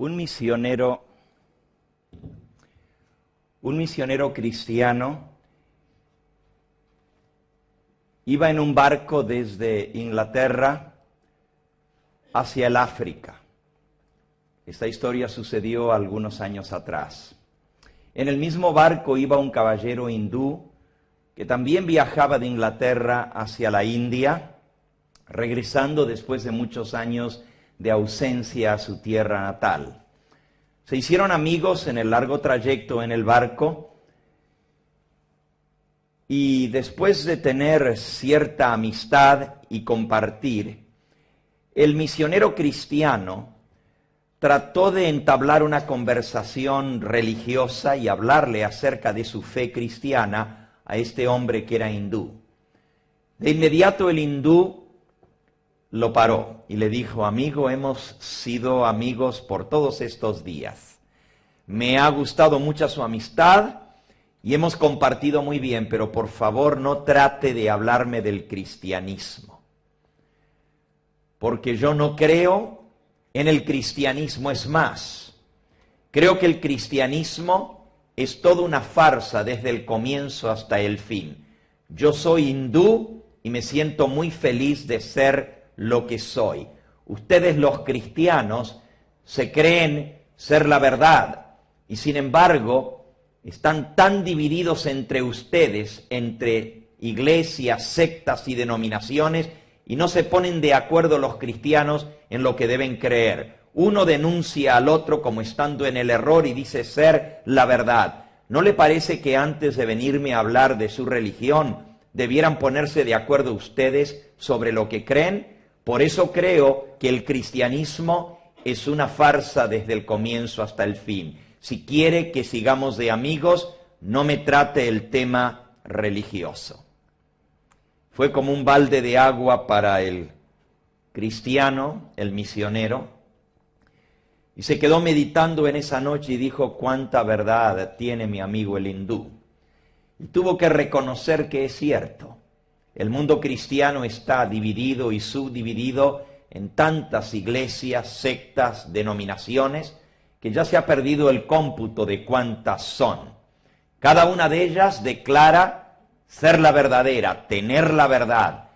un misionero cristiano iba en un barco desde Inglaterra hacia el África. Esta historia sucedió algunos años atrás. En el mismo barco iba un caballero hindú que también viajaba de Inglaterra hacia la India, regresando después de muchos años de ausencia a su tierra natal. Se hicieron amigos en el largo trayecto en el barco y después de tener cierta amistad y compartir, el misionero cristiano trató de entablar una conversación religiosa y hablarle acerca de su fe cristiana a este hombre que era hindú. De inmediato el hindú lo paró y le dijo: amigo, hemos sido amigos por todos estos días. Me ha gustado mucho su amistad y hemos compartido muy bien, pero por favor no trate de hablarme del cristianismo, porque yo no creo en el cristianismo. Es más, creo que el cristianismo es toda una farsa desde el comienzo hasta el fin. Yo soy hindú y me siento muy feliz de ser lo que soy. Ustedes, los cristianos, se creen ser la verdad y sin embargo están tan divididos entre ustedes, entre iglesias, sectas y denominaciones, y no se ponen de acuerdo los cristianos en lo que deben creer. Uno denuncia al otro como estando en el error y dice ser la verdad. ¿No le parece que antes de venirme a hablar de su religión debieran ponerse de acuerdo ustedes sobre lo que creen? Por eso creo que el cristianismo es una farsa desde el comienzo hasta el fin. Si quiere que sigamos de amigos, no me trate el tema religioso. Fue como un balde de agua para el cristiano, el misionero, y se quedó meditando en esa noche y dijo: cuánta verdad tiene mi amigo el hindú. Y tuvo que reconocer que es cierto. El mundo cristiano está dividido y subdividido en tantas iglesias, sectas, denominaciones, que ya se ha perdido el cómputo de cuántas son. Cada una de ellas declara ser la verdadera, tener la verdad,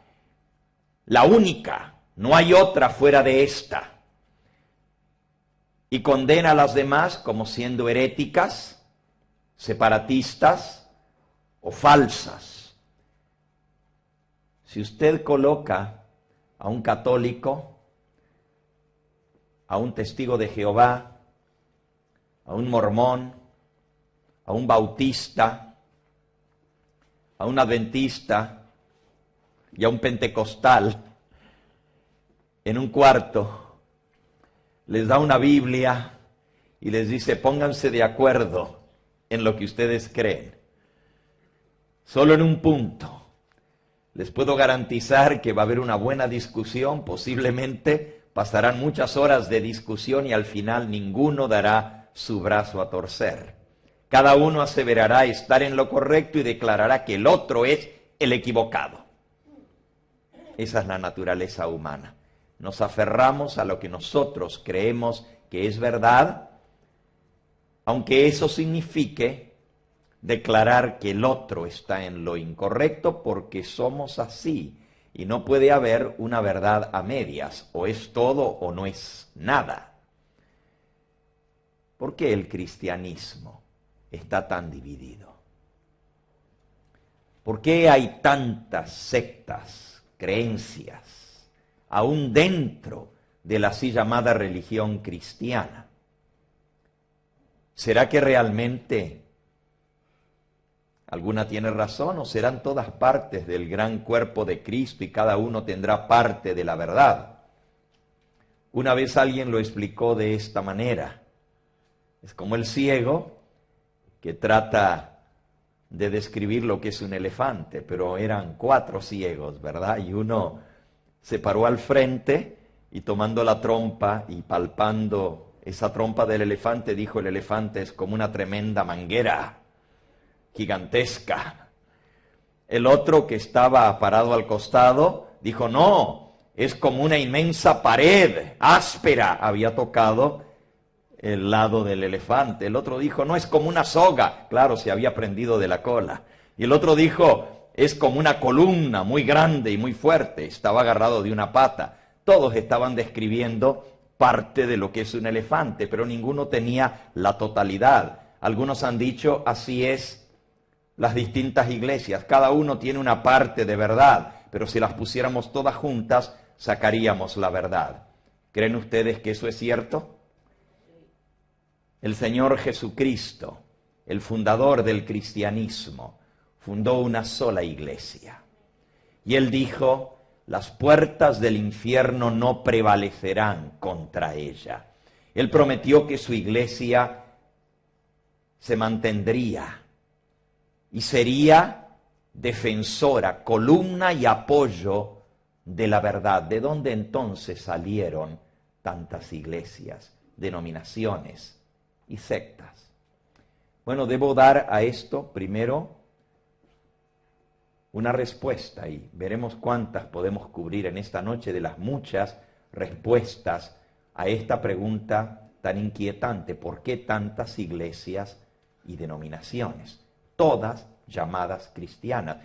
la única, no hay otra fuera de esta. Y condena a las demás como siendo heréticas, separatistas o falsas. Si usted coloca a un católico, a un testigo de Jehová, a un mormón, a un bautista, a un adventista y a un pentecostal en un cuarto, les da una Biblia y les dice: pónganse de acuerdo en lo que ustedes creen. Solo en un punto. Les puedo garantizar que va a haber una buena discusión, posiblemente pasarán muchas horas de discusión y al final ninguno dará su brazo a torcer. Cada uno aseverará estar en lo correcto y declarará que el otro es el equivocado. Esa es la naturaleza humana. Nos aferramos a lo que nosotros creemos que es verdad, aunque eso signifique declarar que el otro está en lo incorrecto, porque somos así y no puede haber una verdad a medias, o es todo o no es nada. ¿Por qué el cristianismo está tan dividido? ¿Por qué hay tantas sectas, creencias, aún dentro de la así llamada religión cristiana? ¿Será que realmente alguna tiene razón o serán todas partes del gran cuerpo de Cristo y cada uno tendrá parte de la verdad? Una vez alguien lo explicó de esta manera. Es como el ciego que trata de describir lo que es un elefante, pero eran 4 ciegos, ¿verdad? Y uno se paró al frente y tomando la trompa y palpando esa trompa del elefante, dijo: el elefante es como una tremenda manguera gigantesca. El otro, que estaba parado al costado, dijo: no, es como una inmensa pared áspera. Había tocado el lado del elefante. El otro dijo, no, es como una soga. Claro, se había prendido de la cola. Y el otro dijo, es como una columna muy grande y muy fuerte. Estaba agarrado de una pata. Todos estaban describiendo parte de lo que es un elefante, pero ninguno tenía la totalidad. Algunos han dicho, así es las distintas iglesias. Cada uno tiene una parte de verdad, pero si las pusiéramos todas juntas, sacaríamos la verdad. ¿Creen ustedes que eso es cierto? El Señor Jesucristo, el fundador del cristianismo, fundó una sola iglesia. Y Él dijo, las puertas del infierno no prevalecerán contra ella. Él prometió que su iglesia se mantendría y sería defensora, columna y apoyo de la verdad. ¿De dónde entonces salieron tantas iglesias, denominaciones y sectas? Bueno, debo dar a esto primero una respuesta y veremos cuántas podemos cubrir en esta noche de las muchas respuestas a esta pregunta tan inquietante. ¿Por qué tantas iglesias y denominaciones? Todas llamadas cristianas.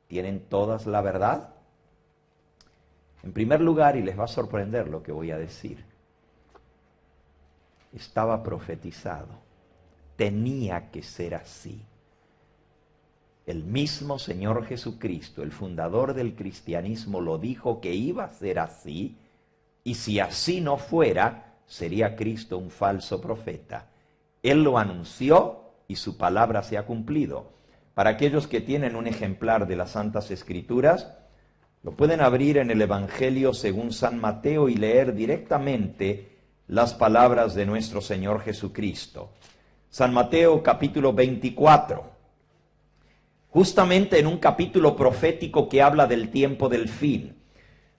¿Tienen todas la verdad? En primer lugar, y les va a sorprender lo que voy a decir, estaba profetizado. Tenía que ser así. El mismo Señor Jesucristo, el fundador del cristianismo, lo dijo que iba a ser así, y si así no fuera, sería Cristo un falso profeta. Él lo anunció y su palabra se ha cumplido. Para aquellos que tienen un ejemplar de las Santas Escrituras, lo pueden abrir en el Evangelio según San Mateo y leer directamente las palabras de nuestro Señor Jesucristo. San Mateo capítulo 24. Justamente en un capítulo profético que habla del tiempo del fin.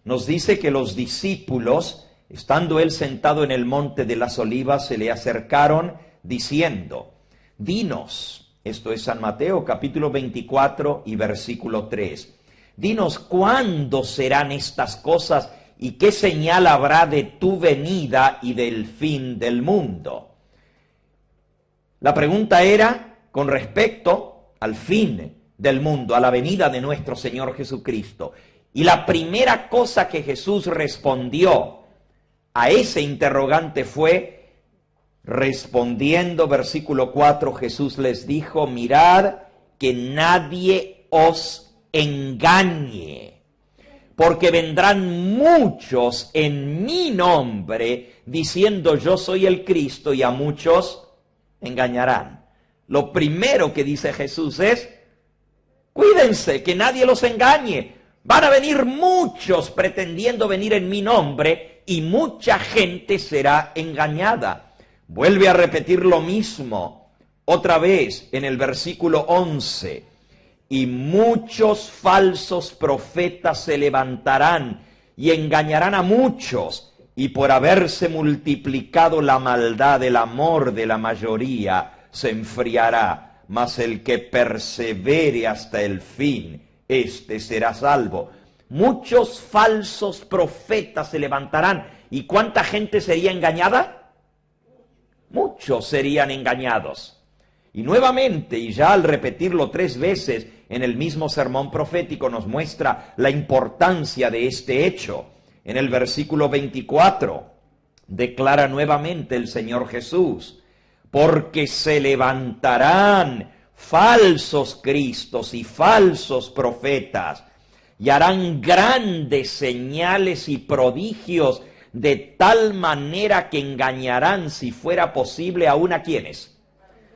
Nos dice que los discípulos, estando él sentado en el monte de las olivas, se le acercaron diciendo, dinos, esto es San Mateo capítulo 24 y versículo 3, dinos cuándo serán estas cosas y qué señal habrá de tu venida y del fin del mundo. La pregunta era con respecto al fin del mundo, a la venida de nuestro Señor Jesucristo. Y la primera cosa que Jesús respondió a ese interrogante fue, respondiendo, versículo 4, Jesús les dijo, mirad que nadie os engañe, porque vendrán muchos en mi nombre, diciendo yo soy el Cristo, y a muchos engañarán. Lo primero que dice Jesús es, cuídense, que nadie los engañe. Van a venir muchos pretendiendo venir en mi nombre y mucha gente será engañada. Vuelve a repetir lo mismo otra vez en el versículo 11. Y muchos falsos profetas se levantarán y engañarán a muchos. Y por haberse multiplicado la maldad, el amor de la mayoría se enfriará. Mas el que persevere hasta el fin, éste será salvo. Muchos falsos profetas se levantarán. ¿Y cuánta gente sería engañada? Muchos serían engañados. Y nuevamente, y ya al repetirlo 3 veces en el mismo sermón profético, nos muestra la importancia de este hecho. En el versículo 24, declara nuevamente el Señor Jesús, porque se levantarán falsos cristos y falsos profetas, y harán grandes señales y prodigios, de tal manera que engañarán, si fuera posible, aún a quienes,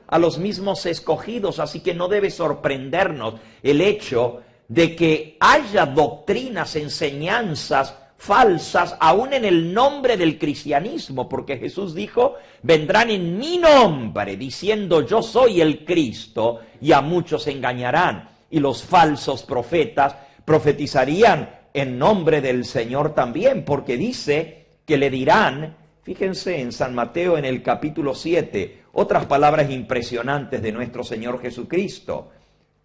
a los mismos escogidos. Así que no debe sorprendernos el hecho de que haya doctrinas, enseñanzas falsas, aún en el nombre del cristianismo, porque Jesús dijo, vendrán en mi nombre, diciendo yo soy el Cristo, y a muchos engañarán. Y los falsos profetas profetizarían en nombre del Señor también, porque dice que le dirán, fíjense en San Mateo en el capítulo 7, otras palabras impresionantes de nuestro Señor Jesucristo.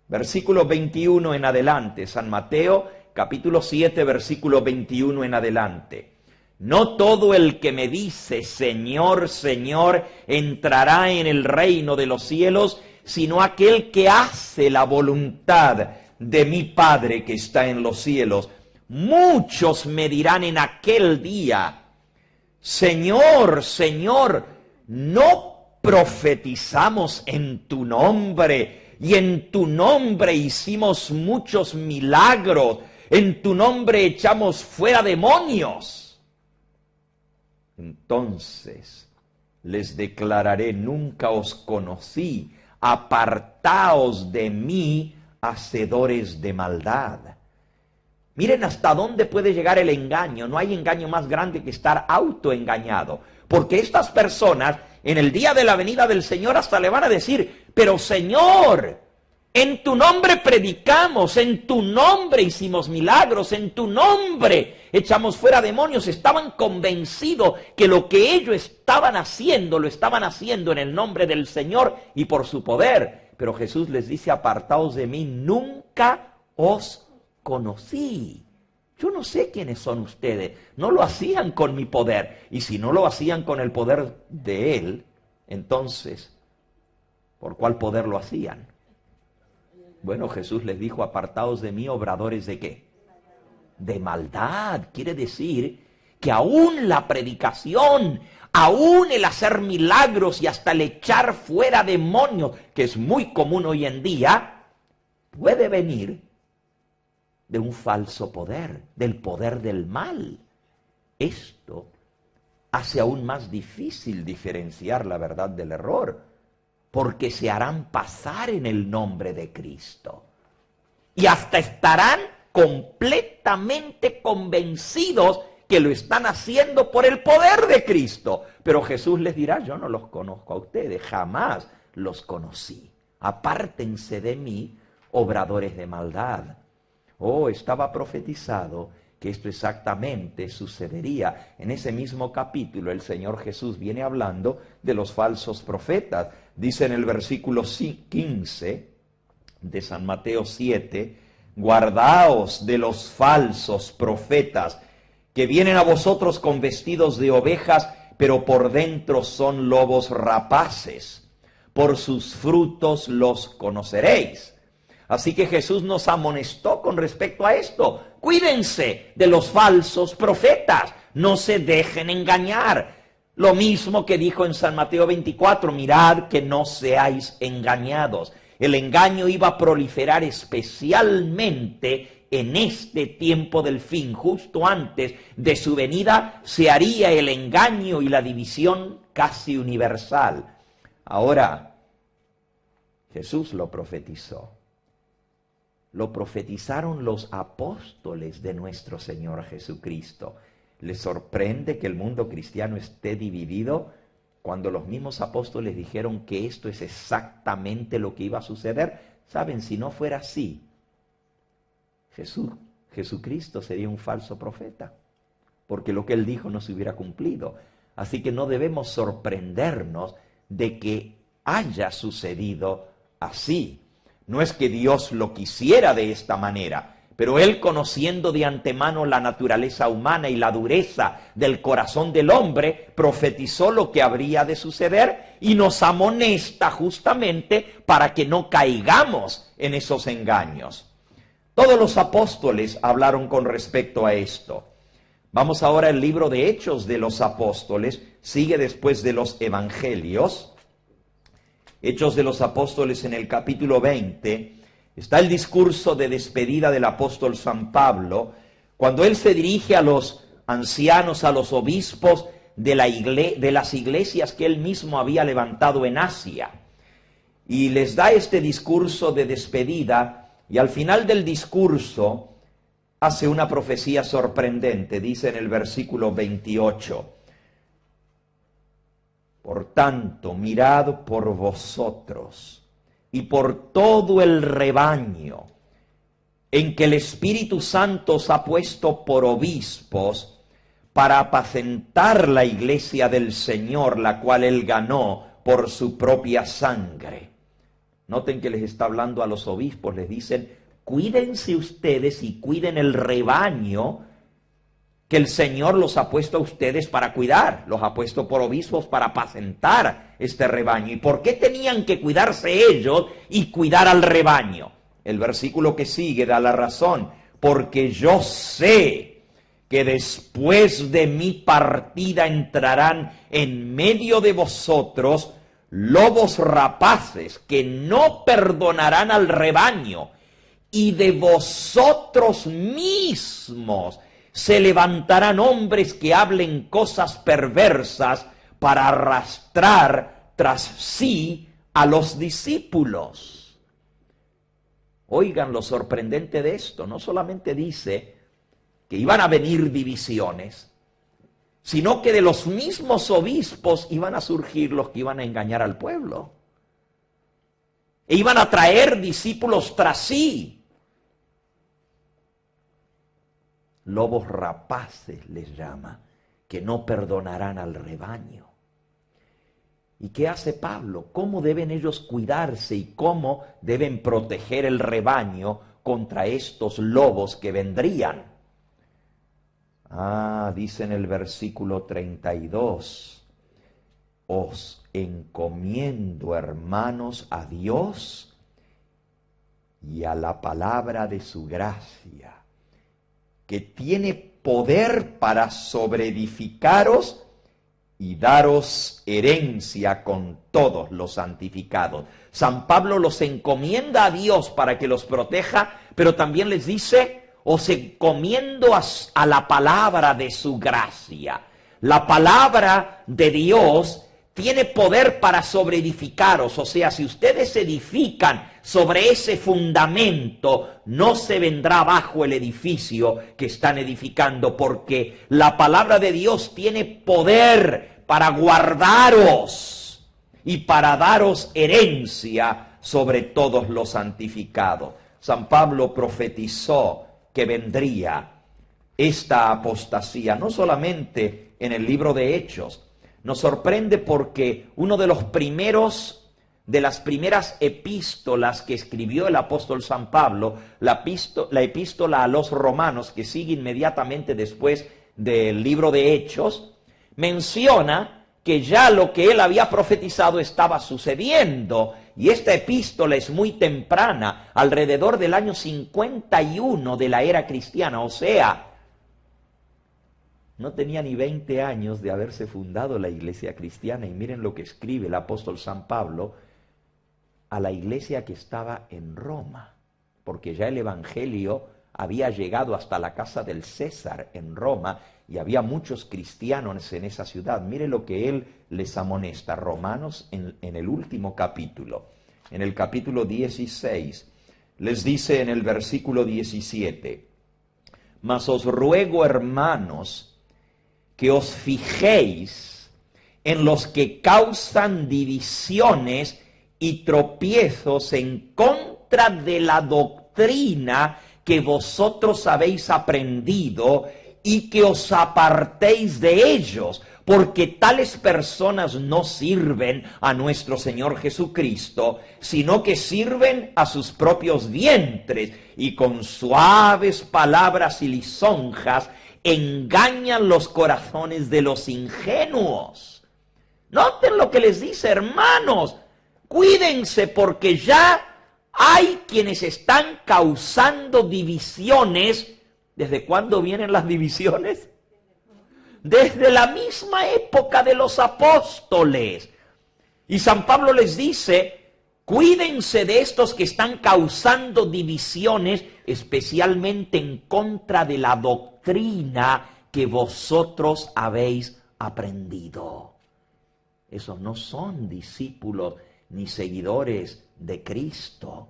Versículo 21 en adelante, San Mateo capítulo 7, versículo 21 en adelante. No todo el que me dice, Señor, Señor, entrará en el reino de los cielos, sino aquel que hace la voluntad de mi Padre que está en los cielos. Muchos me dirán en aquel día, Señor, Señor, ¿no profetizamos en tu nombre? Y en tu nombre hicimos muchos milagros. En tu nombre echamos fuera demonios. Entonces les declararé, nunca os conocí. Apartaos de mí, hacedores de maldad. Miren hasta dónde puede llegar el engaño. No hay engaño más grande que estar autoengañado. Porque estas personas, en el día de la venida del Señor, hasta le van a decir, pero Señor, en tu nombre predicamos, en tu nombre hicimos milagros, en tu nombre echamos fuera demonios. Estaban convencidos que lo que ellos estaban haciendo, lo estaban haciendo en el nombre del Señor y por su poder. Pero Jesús les dice, apartaos de mí, nunca os conocí. Yo no sé quiénes son ustedes. No lo hacían con mi poder. Y si no lo hacían con el poder de Él, entonces, ¿por cuál poder lo hacían? Bueno, Jesús les dijo, apartaos de mí, obradores ¿de qué? De maldad. Quiere decir que aún la predicación, aún el hacer milagros y hasta el echar fuera demonios, que es muy común hoy en día, puede venir de un falso poder, del poder del mal. Esto hace aún más difícil diferenciar la verdad del error, porque se harán pasar en el nombre de Cristo. Y hasta estarán completamente convencidos que lo están haciendo por el poder de Cristo. Pero Jesús les dirá, yo no los conozco a ustedes, jamás los conocí. Apártense de mí, obradores de maldad. Oh, estaba profetizado que esto exactamente sucedería. En ese mismo capítulo el Señor Jesús viene hablando de los falsos profetas. Dice en el versículo 15 de San Mateo 7, guardaos de los falsos profetas que vienen a vosotros con vestidos de ovejas, pero por dentro son lobos rapaces. Por sus frutos los conoceréis. Así que Jesús nos amonestó con respecto a esto. Cuídense de los falsos profetas. No se dejen engañar. Lo mismo que dijo en San Mateo 24, mirad que no seáis engañados. El engaño iba a proliferar especialmente en este tiempo del fin. Justo antes de su venida se haría el engaño y la división casi universal. Ahora, Jesús lo profetizó. Lo profetizaron los apóstoles de nuestro Señor Jesucristo. ¿Les sorprende que el mundo cristiano esté dividido cuando los mismos apóstoles dijeron que esto es exactamente lo que iba a suceder? Saben, si no fuera así, Jesucristo sería un falso profeta, porque lo que él dijo no se hubiera cumplido. Así que no debemos sorprendernos de que haya sucedido así. No es que Dios lo quisiera de esta manera, pero Él, conociendo de antemano la naturaleza humana y la dureza del corazón del hombre, profetizó lo que habría de suceder y nos amonesta justamente para que no caigamos en esos engaños. Todos los apóstoles hablaron con respecto a esto. Vamos ahora al libro de Hechos de los Apóstoles, sigue después de los Evangelios. Hechos de los Apóstoles en el capítulo 20, está el discurso de despedida del apóstol San Pablo, cuando él se dirige a los ancianos, a los obispos de las iglesias que él mismo había levantado en Asia. Y les da este discurso de despedida, y al final del discurso hace una profecía sorprendente. Dice en el versículo 28, por tanto, mirad por vosotros y por todo el rebaño en que el Espíritu Santo os ha puesto por obispos para apacentar la iglesia del Señor, la cual Él ganó por su propia sangre. Noten que les está hablando a los obispos, les dicen, cuídense ustedes y cuiden el rebaño que el Señor los ha puesto a ustedes para cuidar, los ha puesto por obispos para apacentar este rebaño. ¿Y por qué tenían que cuidarse ellos y cuidar al rebaño? El versículo que sigue da la razón. Porque yo sé que después de mi partida entrarán en medio de vosotros lobos rapaces que no perdonarán al rebaño, y de vosotros mismos se levantarán hombres que hablen cosas perversas para arrastrar tras sí a los discípulos. Oigan lo sorprendente de esto, no solamente dice que iban a venir divisiones, sino que de los mismos obispos iban a surgir los que iban a engañar al pueblo. E iban a traer discípulos tras sí. Lobos rapaces les llama, que no perdonarán al rebaño. ¿Y qué hace Pablo? ¿Cómo deben ellos cuidarse y cómo deben proteger el rebaño contra estos lobos que vendrían? Dice en el versículo 32, os encomiendo, hermanos, a Dios y a la palabra de su gracia, que tiene poder para sobreedificaros y daros herencia con todos los santificados. San Pablo los encomienda a Dios para que los proteja, pero también les dice, os encomiendo a la palabra de su gracia. La palabra de Dios tiene poder para sobreedificaros, o sea, si ustedes edifican sobre ese fundamento, no se vendrá abajo el edificio que están edificando, porque la palabra de Dios tiene poder para guardaros y para daros herencia sobre todos los santificados. San Pablo profetizó que vendría esta apostasía, no solamente en el libro de Hechos. Nos sorprende porque uno de las primeras epístolas que escribió el apóstol San Pablo, la epístola a los romanos, que sigue inmediatamente después del libro de Hechos, menciona que ya lo que él había profetizado estaba sucediendo. Y esta epístola es muy temprana, alrededor del año 51 de la era cristiana, o sea, no tenía ni 20 años de haberse fundado la iglesia cristiana. Y miren lo que escribe el apóstol San Pablo a la iglesia que estaba en Roma, porque ya el evangelio había llegado hasta la casa del César en Roma y había muchos cristianos en esa ciudad. Mire lo que él les amonesta, Romanos en el último capítulo, en el capítulo 16, les dice en el versículo 17, mas os ruego, hermanos, que os fijéis en los que causan divisiones y tropiezos en contra de la doctrina que vosotros habéis aprendido, y que os apartéis de ellos, porque tales personas no sirven a nuestro Señor Jesucristo, sino que sirven a sus propios vientres, y con suaves palabras y lisonjas engañan los corazones de los ingenuos. Noten lo que les dice, hermanos, cuídense porque ya hay quienes están causando divisiones. ¿Desde cuándo vienen las divisiones? Desde la misma época de los apóstoles. Y San Pablo les dice, cuídense de estos que están causando divisiones, especialmente en contra de la doctrina que vosotros habéis aprendido. Esos no son discípulos ni seguidores de Cristo.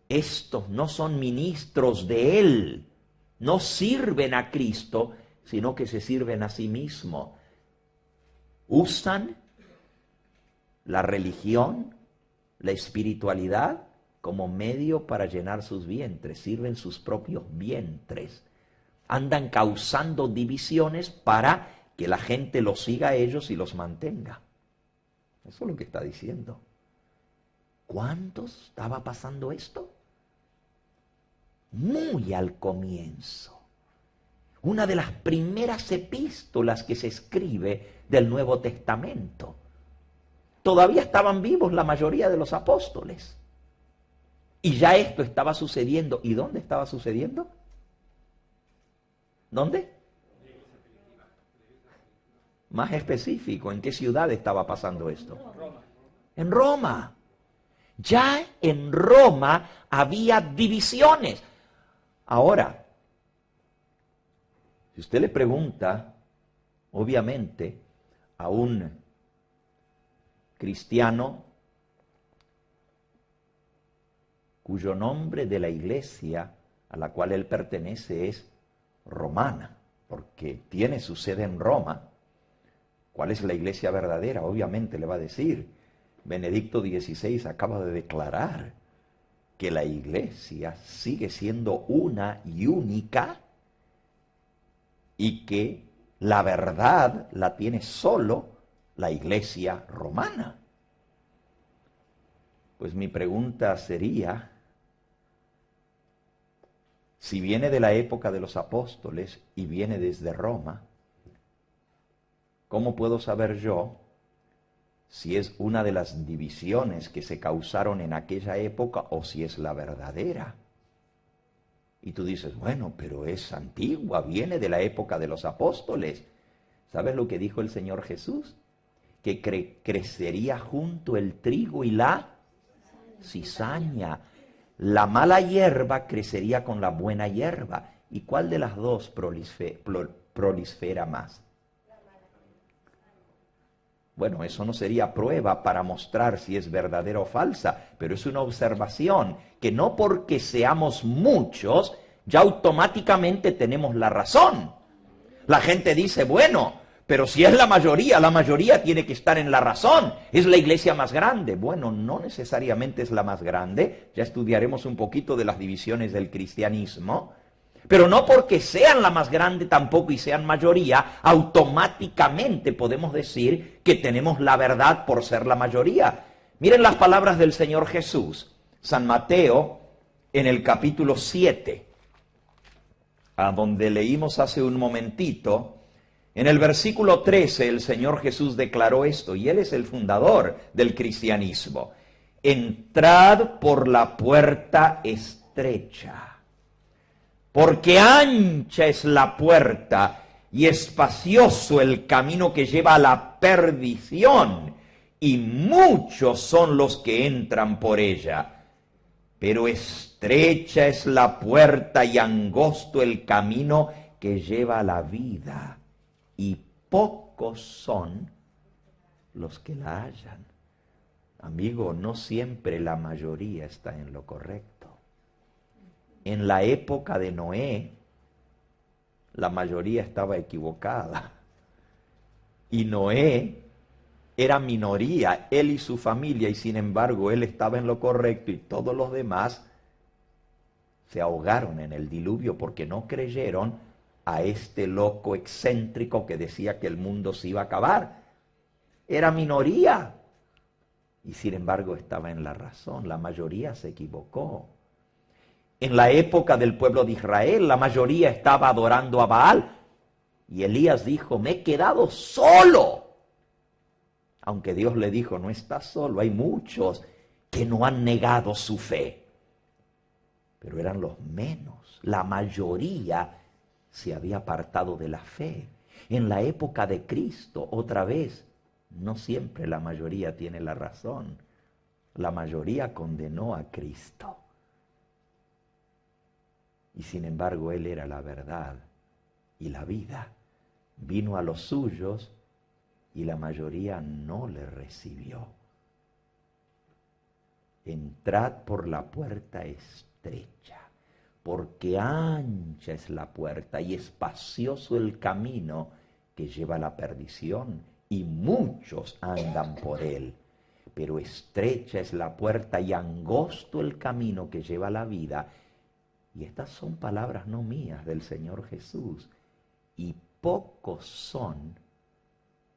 Estos no son ministros de Él. No sirven a Cristo, sino que se sirven a sí mismos. Usan la religión, la espiritualidad, como medio para llenar sus vientres. Sirven sus propios vientres. Andan causando divisiones para que la gente los siga a ellos y los mantenga. Eso es lo que está diciendo. ¿Cuándo estaba pasando esto? Muy al comienzo. Una de las primeras epístolas que se escribe del Nuevo Testamento. Todavía estaban vivos la mayoría de los apóstoles. Y ya esto estaba sucediendo. ¿Y dónde estaba sucediendo? ¿Dónde? Más específico, ¿en qué ciudad estaba pasando esto? En Roma. Ya en Roma había divisiones. Ahora, si usted le pregunta, obviamente, a un cristiano cuyo nombre de la iglesia a la cual él pertenece es romana, porque tiene su sede en Roma, ¿cuál es la iglesia verdadera? Obviamente le va a decir, Benedicto XVI acaba de declarar que la iglesia sigue siendo una y única y que la verdad la tiene solo la iglesia romana. Pues mi pregunta sería, si viene de la época de los apóstoles y viene desde Roma, ¿cómo puedo saber yo si es una de las divisiones que se causaron en aquella época o si es la verdadera? Y tú dices, bueno, pero es antigua, viene de la época de los apóstoles. ¿Sabes lo que dijo el Señor Jesús? Que crecería junto el trigo y la cizaña. La mala hierba crecería con la buena hierba. ¿Y cuál de las dos prolifera más? Bueno, eso no sería prueba para mostrar si es verdadera o falsa, pero es una observación que no porque seamos muchos, ya automáticamente tenemos la razón. La gente dice, bueno, pero si es la mayoría tiene que estar en la razón. Es la iglesia más grande. Bueno, no necesariamente es la más grande. Ya estudiaremos un poquito de las divisiones del cristianismo. Pero no porque sean la más grande tampoco y sean mayoría, automáticamente podemos decir que tenemos la verdad por ser la mayoría. Miren las palabras del Señor Jesús. San Mateo, en el capítulo 7, a donde leímos hace un momentito, en el versículo 13 el Señor Jesús declaró esto, y Él es el fundador del cristianismo. Entrad por la puerta estrecha, porque ancha es la puerta y espacioso el camino que lleva a la perdición, y muchos son los que entran por ella. Pero estrecha es la puerta y angosto el camino que lleva a la vida, y pocos son los que la hallan. Amigo, no siempre la mayoría está en lo correcto. En la época de Noé, la mayoría estaba equivocada. Y Noé era minoría, él y su familia, y sin embargo él estaba en lo correcto y todos los demás se ahogaron en el diluvio porque no creyeron a este loco excéntrico que decía que el mundo se iba a acabar. Era minoría y sin embargo estaba en la razón, la mayoría se equivocó. En la época del pueblo de Israel, la mayoría estaba adorando a Baal. Y Elías dijo, me he quedado solo. Aunque Dios le dijo, no estás solo, hay muchos que no han negado su fe. Pero eran los menos. La mayoría se había apartado de la fe. En la época de Cristo, otra vez, no siempre la mayoría tiene la razón. La mayoría condenó a Cristo. Y sin embargo, Él era la verdad y la vida. Vino a los suyos y la mayoría no le recibió. Entrad por la puerta estrecha, porque ancha es la puerta y espacioso el camino que lleva a la perdición, y muchos andan por él. Pero estrecha es la puerta y angosto el camino que lleva a la vida. Y estas son palabras no mías, del Señor Jesús. Y pocos son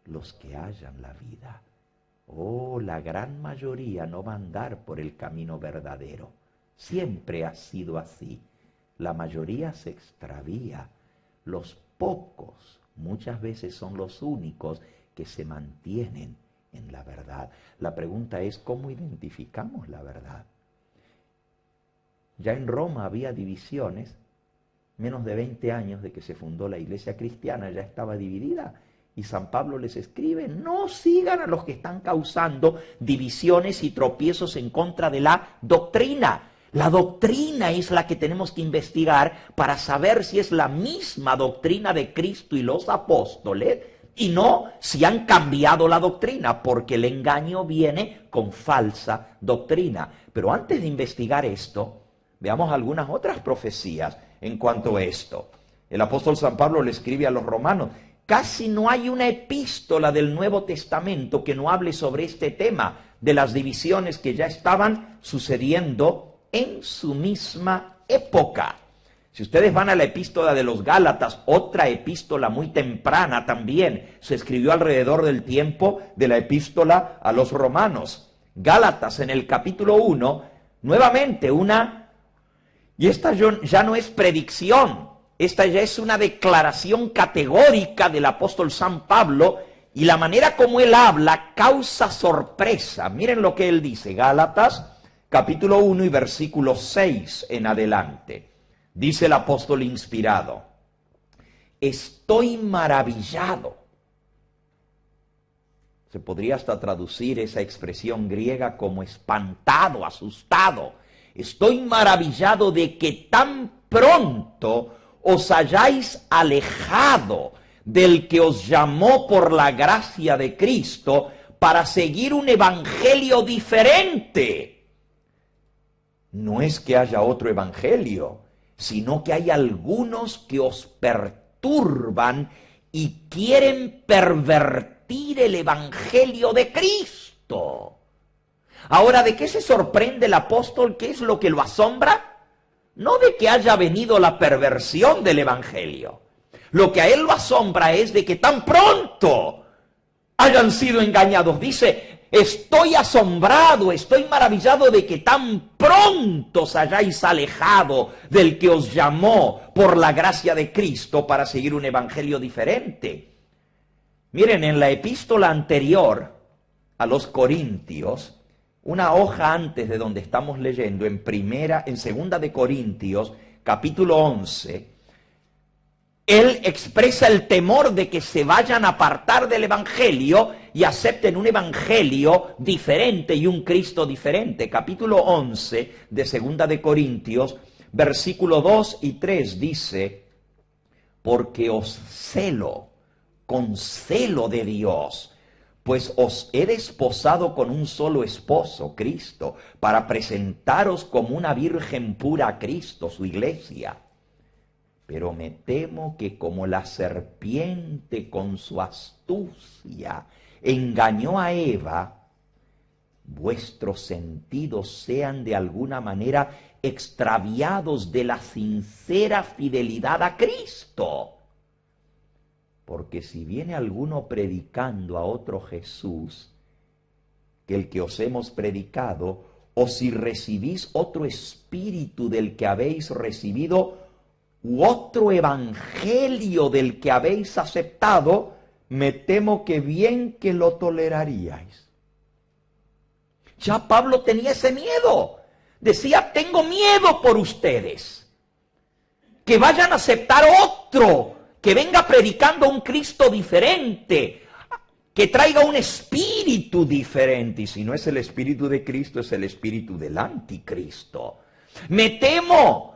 los que hallan la vida. Oh, la gran mayoría no va a andar por el camino verdadero. Siempre ha sido así. La mayoría se extravía. Los pocos muchas veces son los únicos que se mantienen en la verdad. La pregunta es, ¿cómo identificamos la verdad? Ya en Roma había divisiones, menos de 20 años de que se fundó la iglesia cristiana, ya estaba dividida. Y San Pablo les escribe, no sigan a los que están causando divisiones y tropiezos en contra de la doctrina. La doctrina es la que tenemos que investigar para saber si es la misma doctrina de Cristo y los apóstoles, y no si han cambiado la doctrina, porque el engaño viene con falsa doctrina. Pero antes de investigar esto, veamos algunas otras profecías en cuanto a esto. El apóstol San Pablo le escribe a los romanos. Casi no hay una epístola del Nuevo Testamento que no hable sobre este tema de las divisiones que ya estaban sucediendo en su misma época. Si ustedes van a la epístola de los Gálatas, otra epístola muy temprana también, se escribió alrededor del tiempo de la epístola a los romanos. Gálatas en el capítulo 1, nuevamente y esta ya no es predicción, esta ya es una declaración categórica del apóstol San Pablo, y la manera como él habla causa sorpresa. Miren lo que él dice, Gálatas capítulo 1 y versículo 6 en adelante. Dice el apóstol inspirado, estoy maravillado. Se podría hasta traducir esa expresión griega como espantado, asustado. Estoy maravillado de que tan pronto os hayáis alejado del que os llamó por la gracia de Cristo para seguir un evangelio diferente. No es que haya otro evangelio, sino que hay algunos que os perturban y quieren pervertir el evangelio de Cristo. Ahora, ¿de qué se sorprende el apóstol? ¿Qué es lo que lo asombra? No de que haya venido la perversión del evangelio. Lo que a él lo asombra es de que tan pronto hayan sido engañados. Dice, estoy asombrado, estoy maravillado de que tan pronto os hayáis alejado del que os llamó por la gracia de Cristo para seguir un evangelio diferente. Miren, en la epístola anterior a los Corintios, una hoja antes de donde estamos leyendo, en segunda de Corintios, capítulo 11, él expresa el temor de que se vayan a apartar del evangelio y acepten un evangelio diferente y un Cristo diferente. Capítulo 11 de segunda de Corintios, versículo 2 y 3 dice, porque os celo con celo de Dios, pues os he desposado con un solo esposo, Cristo, para presentaros como una virgen pura a Cristo, su iglesia. Pero me temo que como la serpiente con su astucia engañó a Eva, vuestros sentidos sean de alguna manera extraviados de la sincera fidelidad a Cristo. Porque si viene alguno predicando a otro Jesús que el que os hemos predicado, o si recibís otro espíritu del que habéis recibido, u otro evangelio del que habéis aceptado, me temo que bien que lo toleraríais. Ya Pablo tenía ese miedo. Decía, tengo miedo por ustedes. Que vayan a aceptar otro, que venga predicando un Cristo diferente, que traiga un espíritu diferente. Y si no es el espíritu de Cristo, es el espíritu del anticristo. Me temo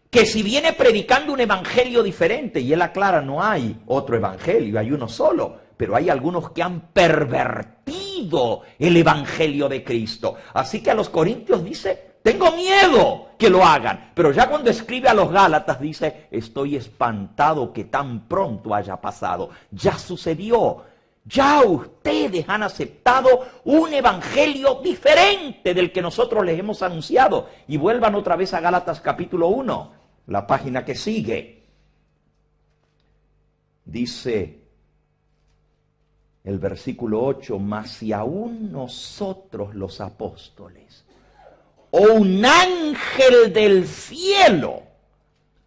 que si viene predicando un evangelio diferente, y él aclara, no hay otro evangelio, hay uno solo, pero hay algunos que han pervertido el evangelio de Cristo. Así que a los corintios dice, tengo miedo que lo hagan, pero ya cuando escribe a los Gálatas dice, estoy espantado que tan pronto haya pasado. Ya sucedió, ya ustedes han aceptado un evangelio diferente del que nosotros les hemos anunciado. Y vuelvan otra vez a Gálatas capítulo 1. La página que sigue, dice el versículo 8, mas si aún nosotros los apóstoles, o un ángel del cielo,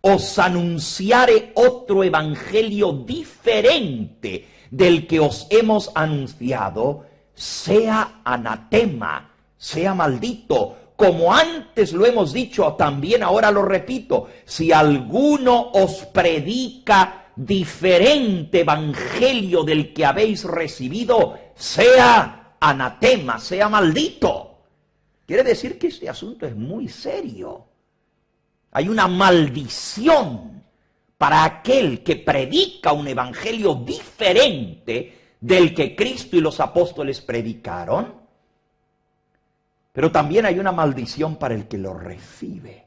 os anunciare otro evangelio diferente del que os hemos anunciado, sea anatema, sea maldito. Como antes lo hemos dicho, también ahora lo repito, si alguno os predica diferente evangelio del que habéis recibido, sea anatema, sea maldito. Quiere decir que este asunto es muy serio. Hay una maldición para aquel que predica un evangelio diferente del que Cristo y los apóstoles predicaron. Pero también hay una maldición para el que lo recibe.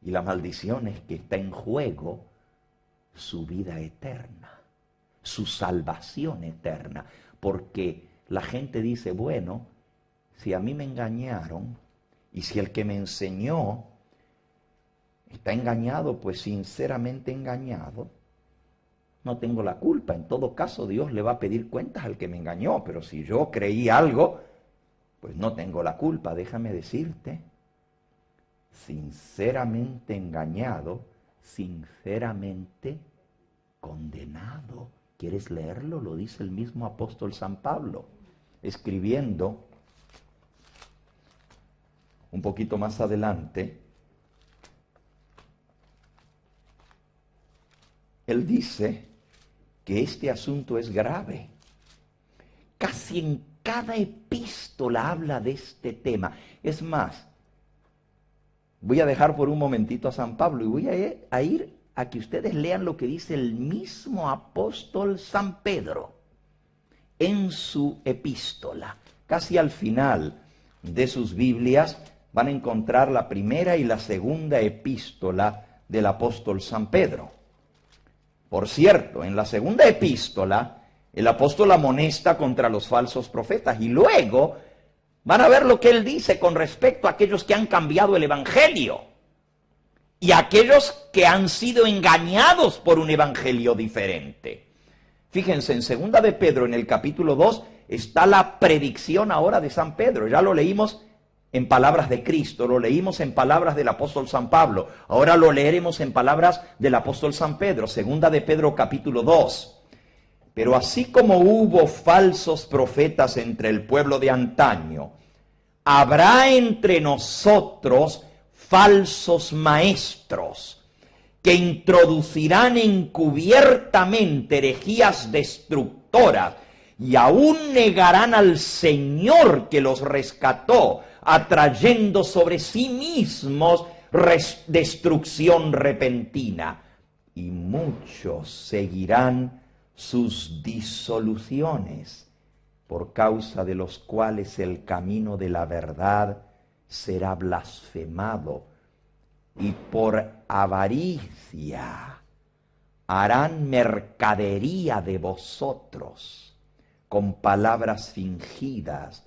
Y la maldición es que está en juego su vida eterna, su salvación eterna. Porque la gente dice, bueno, si a mí me engañaron y si el que me enseñó está engañado, pues sinceramente engañado, no tengo la culpa. En todo caso, Dios le va a pedir cuentas al que me engañó. Pero si yo creí algo, pues no tengo la culpa. Déjame decirte, sinceramente engañado, sinceramente condenado. ¿Quieres leerlo? Lo dice el mismo apóstol San Pablo, escribiendo un poquito más adelante. Él dice que este asunto es grave. Casi en cada epístola habla de este tema. Es más, voy a dejar por un momentito a San Pablo y voy a ir a que ustedes lean lo que dice el mismo apóstol San Pedro en su epístola. Casi al final de sus Biblias van a encontrar la primera y la segunda epístola del apóstol San Pedro. Por cierto, en la segunda epístola, el apóstol amonesta contra los falsos profetas y luego van a ver lo que él dice con respecto a aquellos que han cambiado el evangelio y a aquellos que han sido engañados por un evangelio diferente. Fíjense, en segunda de Pedro, en el capítulo 2, está la predicción ahora de San Pedro. Ya lo leímos en palabras de Cristo, lo leímos en palabras del apóstol San Pablo. Ahora lo leeremos en palabras del apóstol San Pedro, segunda de Pedro capítulo 2. Pero así como hubo falsos profetas entre el pueblo de antaño, habrá entre nosotros falsos maestros que introducirán encubiertamente herejías destructoras y aún negarán al Señor que los rescató, atrayendo sobre sí mismos destrucción repentina. Y muchos seguirán sus disoluciones, por causa de los cuales el camino de la verdad será blasfemado, y por avaricia harán mercadería de vosotros con palabras fingidas.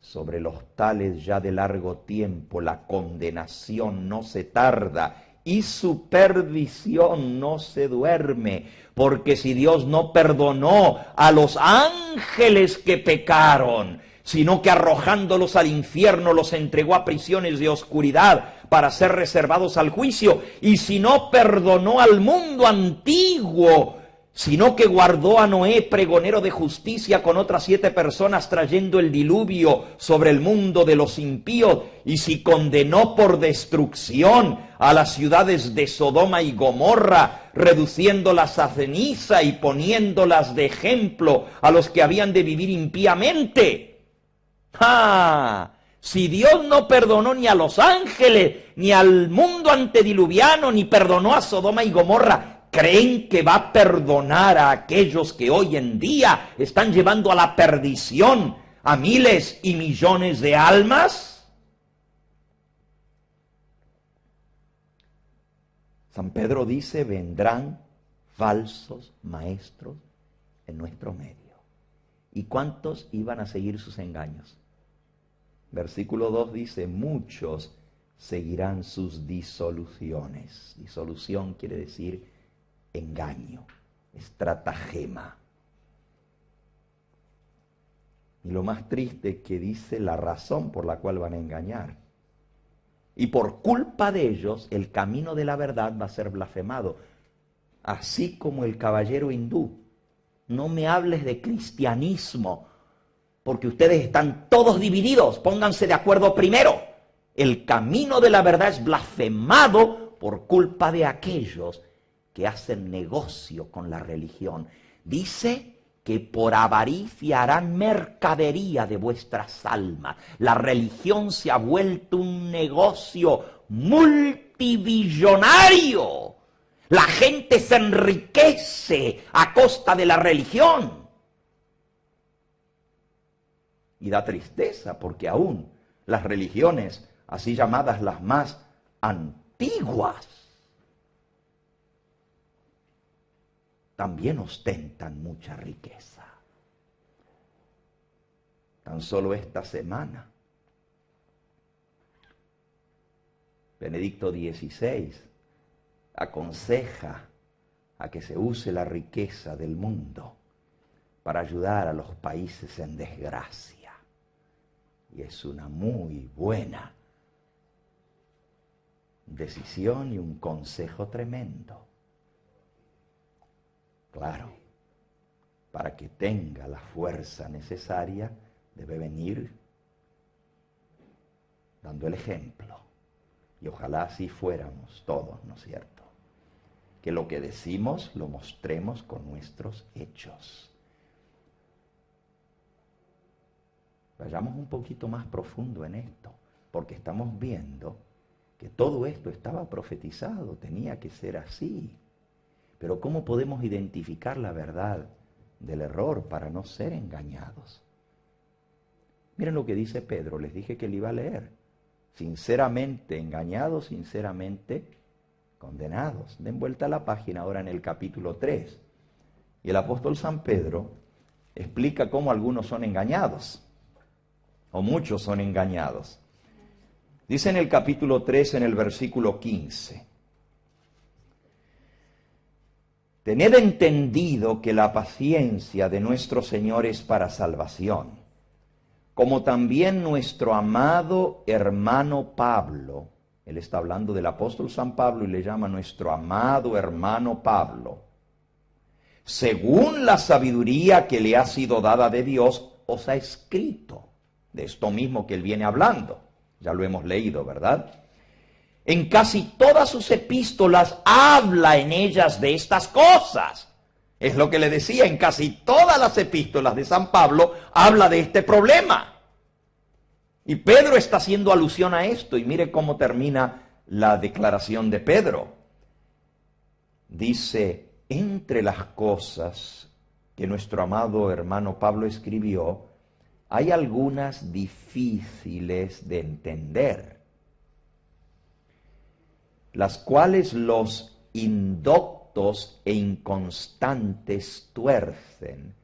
Sobre los tales ya de largo tiempo la condenación no se tarda y su perdición no se duerme, porque si Dios no perdonó a los ángeles que pecaron, sino que arrojándolos al infierno los entregó a prisiones de oscuridad para ser reservados al juicio, y si no perdonó al mundo antiguo, sino que guardó a Noé, pregonero de justicia, con otras 7 personas, trayendo el diluvio sobre el mundo de los impíos, y si condenó por destrucción a las ciudades de Sodoma y Gomorra, reduciéndolas a ceniza y poniéndolas de ejemplo a los que habían de vivir impíamente. ¡Ah! Si Dios no perdonó ni a los ángeles, ni al mundo antediluviano, ni perdonó a Sodoma y Gomorra, ¿creen que va a perdonar a aquellos que hoy en día están llevando a la perdición a miles y millones de almas? San Pedro dice, vendrán falsos maestros en nuestro medio. ¿Y cuántos iban a seguir sus engaños? Versículo 2 dice, muchos seguirán sus disoluciones. Disolución quiere decir engaño, estratagema. Y lo más triste es que dice la razón por la cual van a engañar. Y por culpa de ellos, el camino de la verdad va a ser blasfemado. Así como el caballero hindú. No me hables de cristianismo, porque ustedes están todos divididos. Pónganse de acuerdo primero. El camino de la verdad es blasfemado por culpa de aquellos que hacen negocio con la religión. Dice que por avaricia harán mercadería de vuestras almas. La religión se ha vuelto un negocio multibillonario. La gente se enriquece a costa de la religión. Y da tristeza porque aún las religiones, así llamadas las más antiguas, también ostentan mucha riqueza. Tan solo esta semana, Benedicto XVI aconseja a que se use la riqueza del mundo para ayudar a los países en desgracia. Y es una muy buena decisión y un consejo tremendo. Claro, para que tenga la fuerza necesaria, debe venir dando el ejemplo. Y ojalá así fuéramos todos, ¿no es cierto? Que lo que decimos lo mostremos con nuestros hechos. Vayamos un poquito más profundo en esto, porque estamos viendo que todo esto estaba profetizado, tenía que ser así. Pero ¿cómo podemos identificar la verdad del error para no ser engañados? Miren lo que dice Pedro, les dije que le iba a leer. Sinceramente engañados, sinceramente condenados. Den vuelta a la página ahora en el capítulo 3. Y el apóstol San Pedro explica cómo algunos son engañados, o muchos son engañados. Dice en el capítulo 3, en el versículo 15. Tened entendido que la paciencia de nuestro Señor es para salvación, como también nuestro amado hermano Pablo, él está hablando del apóstol San Pablo y le llama nuestro amado hermano Pablo, según la sabiduría que le ha sido dada de Dios, os ha escrito de esto mismo que él viene hablando. Ya lo hemos leído, ¿verdad? En casi todas sus epístolas habla en ellas de estas cosas. Es lo que le decía, en casi todas las epístolas de San Pablo habla de este problema. Y Pedro está haciendo alusión a esto, y mire cómo termina la declaración de Pedro. Dice, entre las cosas que nuestro amado hermano Pablo escribió, hay algunas difíciles de entender, las cuales los indoctos e inconstantes tuercen,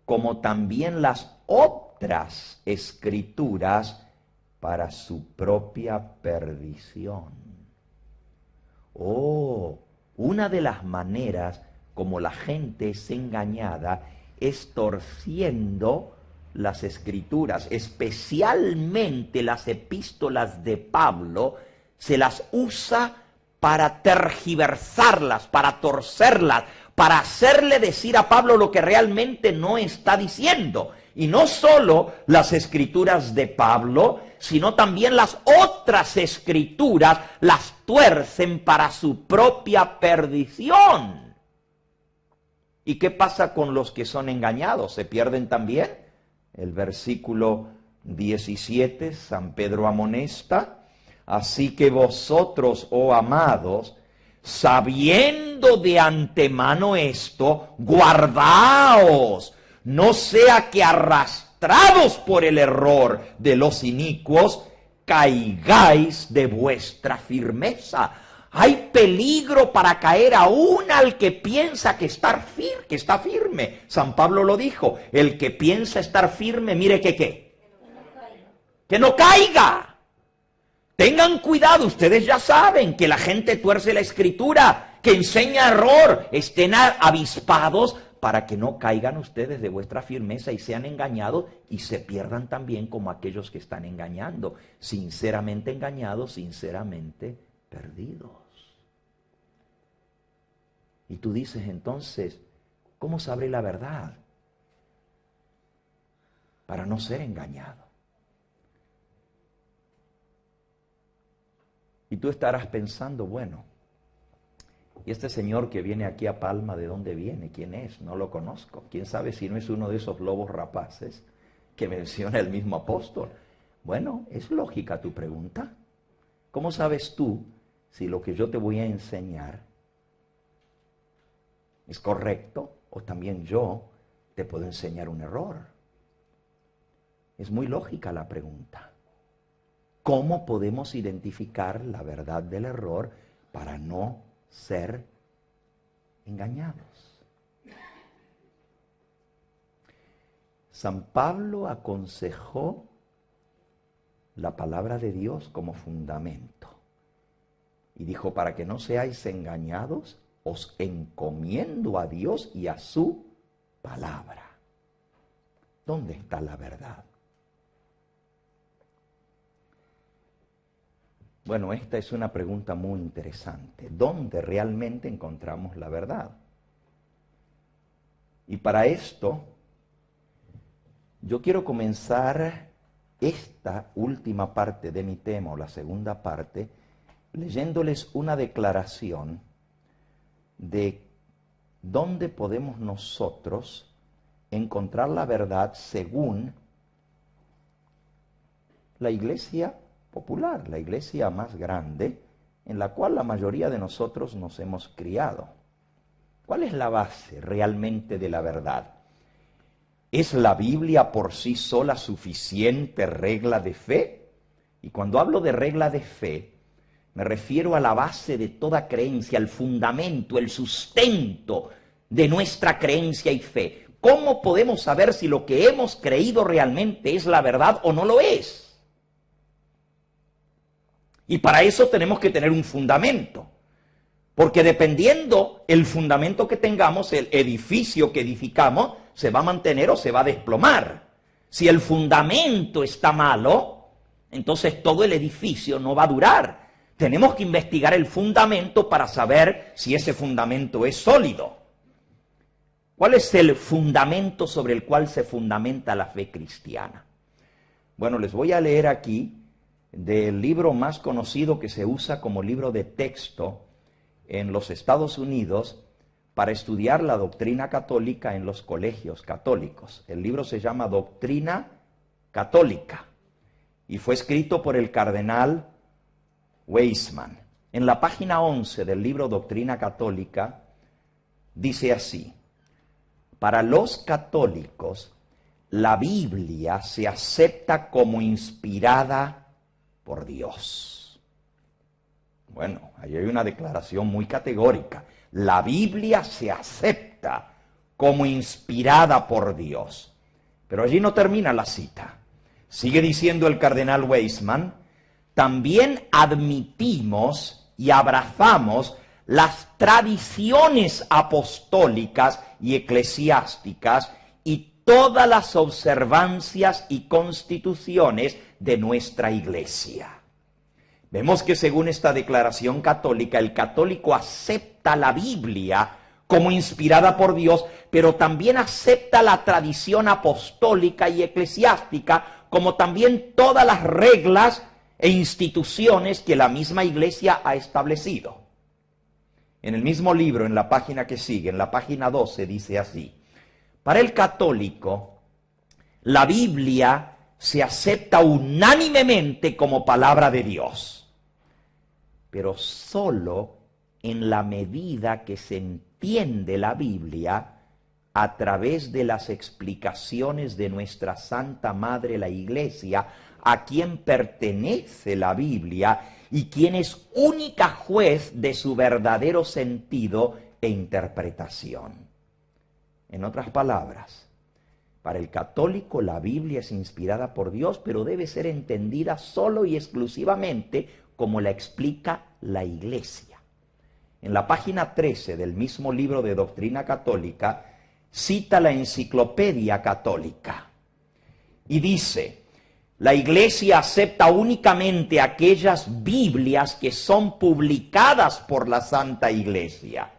como también las otras escrituras para su propia perdición. Una de las maneras como la gente es engañada es torciendo las escrituras, especialmente las epístolas de Pablo, se las usa para tergiversarlas, para torcerlas, para hacerle decir a Pablo lo que realmente no está diciendo. Y no solo las escrituras de Pablo, sino también las otras escrituras las tuercen para su propia perdición. ¿Y qué pasa con los que son engañados? ¿Se pierden también? El versículo 17, San Pedro amonesta: así que vosotros, oh amados, sabiendo de antemano esto, guardaos, no sea que arrastrados por el error de los inicuos, caigáis de vuestra firmeza. Hay peligro para caer aún al que piensa que está firme. San Pablo lo dijo, el que piensa estar firme, mire que ¿qué? Que no caiga. Tengan cuidado, ustedes ya saben que la gente tuerce la escritura, que enseña error. Estén avispados para que no caigan ustedes de vuestra firmeza y sean engañados y se pierdan también como aquellos que están engañando, sinceramente engañados, sinceramente perdidos. Y tú dices entonces, ¿cómo sabré la verdad? Para no ser engañado. Y tú estarás pensando, bueno, ¿y este señor que viene aquí a Palma, de dónde viene? ¿Quién es? No lo conozco. ¿Quién sabe si no es uno de esos lobos rapaces que menciona el mismo apóstol? Bueno, es lógica tu pregunta. ¿Cómo sabes tú si lo que yo te voy a enseñar es correcto o también yo te puedo enseñar un error? Es muy lógica la pregunta. ¿Cómo podemos identificar la verdad del error para no ser engañados? San Pablo aconsejó la palabra de Dios como fundamento y dijo, para que no seáis engañados, os encomiendo a Dios y a su palabra. ¿Dónde está la verdad? Bueno, esta es una pregunta muy interesante. ¿Dónde realmente encontramos la verdad? Y para esto, yo quiero comenzar esta última parte de mi tema, o la segunda parte, leyéndoles una declaración de dónde podemos nosotros encontrar la verdad según la iglesia popular, la iglesia más grande, en la cual la mayoría de nosotros nos hemos criado. ¿Cuál es la base realmente de la verdad? ¿Es la Biblia por sí sola suficiente regla de fe? Y cuando hablo de regla de fe, me refiero a la base de toda creencia, el fundamento, el sustento de nuestra creencia y fe. ¿Cómo podemos saber si lo que hemos creído realmente es la verdad o no lo es? Y para eso tenemos que tener un fundamento, porque dependiendo el fundamento que tengamos, el edificio que edificamos se va a mantener o se va a desplomar. Si el fundamento está malo, entonces todo el edificio no va a durar. Tenemos que investigar el fundamento para saber si ese fundamento es sólido. ¿Cuál es el fundamento sobre el cual se fundamenta la fe cristiana? Bueno, les voy a leer aquí del libro más conocido que se usa como libro de texto en los Estados Unidos para estudiar la doctrina católica en los colegios católicos. El libro se llama Doctrina Católica y fue escrito por el cardenal Weissman. En la página 11 del libro Doctrina Católica dice así: para los católicos, la Biblia se acepta como inspirada por Dios. Bueno, ahí hay una declaración muy categórica. La Biblia se acepta como inspirada por Dios. Pero allí no termina la cita. Sigue diciendo el cardenal Weissman, también admitimos y abrazamos las tradiciones apostólicas y eclesiásticas y todas las observancias y constituciones de nuestra iglesia. Vemos que según esta declaración católica, el católico acepta la Biblia como inspirada por Dios, pero también acepta la tradición apostólica y eclesiástica, como también todas las reglas e instituciones que la misma iglesia ha establecido. En el mismo libro, en la página que sigue, en la página 12, dice así: para el católico, la Biblia se acepta unánimemente como palabra de Dios, pero solo en la medida que se entiende la Biblia a través de las explicaciones de nuestra Santa Madre la Iglesia, a quien pertenece la Biblia y quien es única juez de su verdadero sentido e interpretación. En otras palabras, para el católico la Biblia es inspirada por Dios, pero debe ser entendida solo y exclusivamente como la explica la Iglesia. En la página 13 del mismo libro de Doctrina Católica cita la Enciclopedia Católica y dice: la Iglesia acepta únicamente aquellas Biblias que son publicadas por la Santa Iglesia.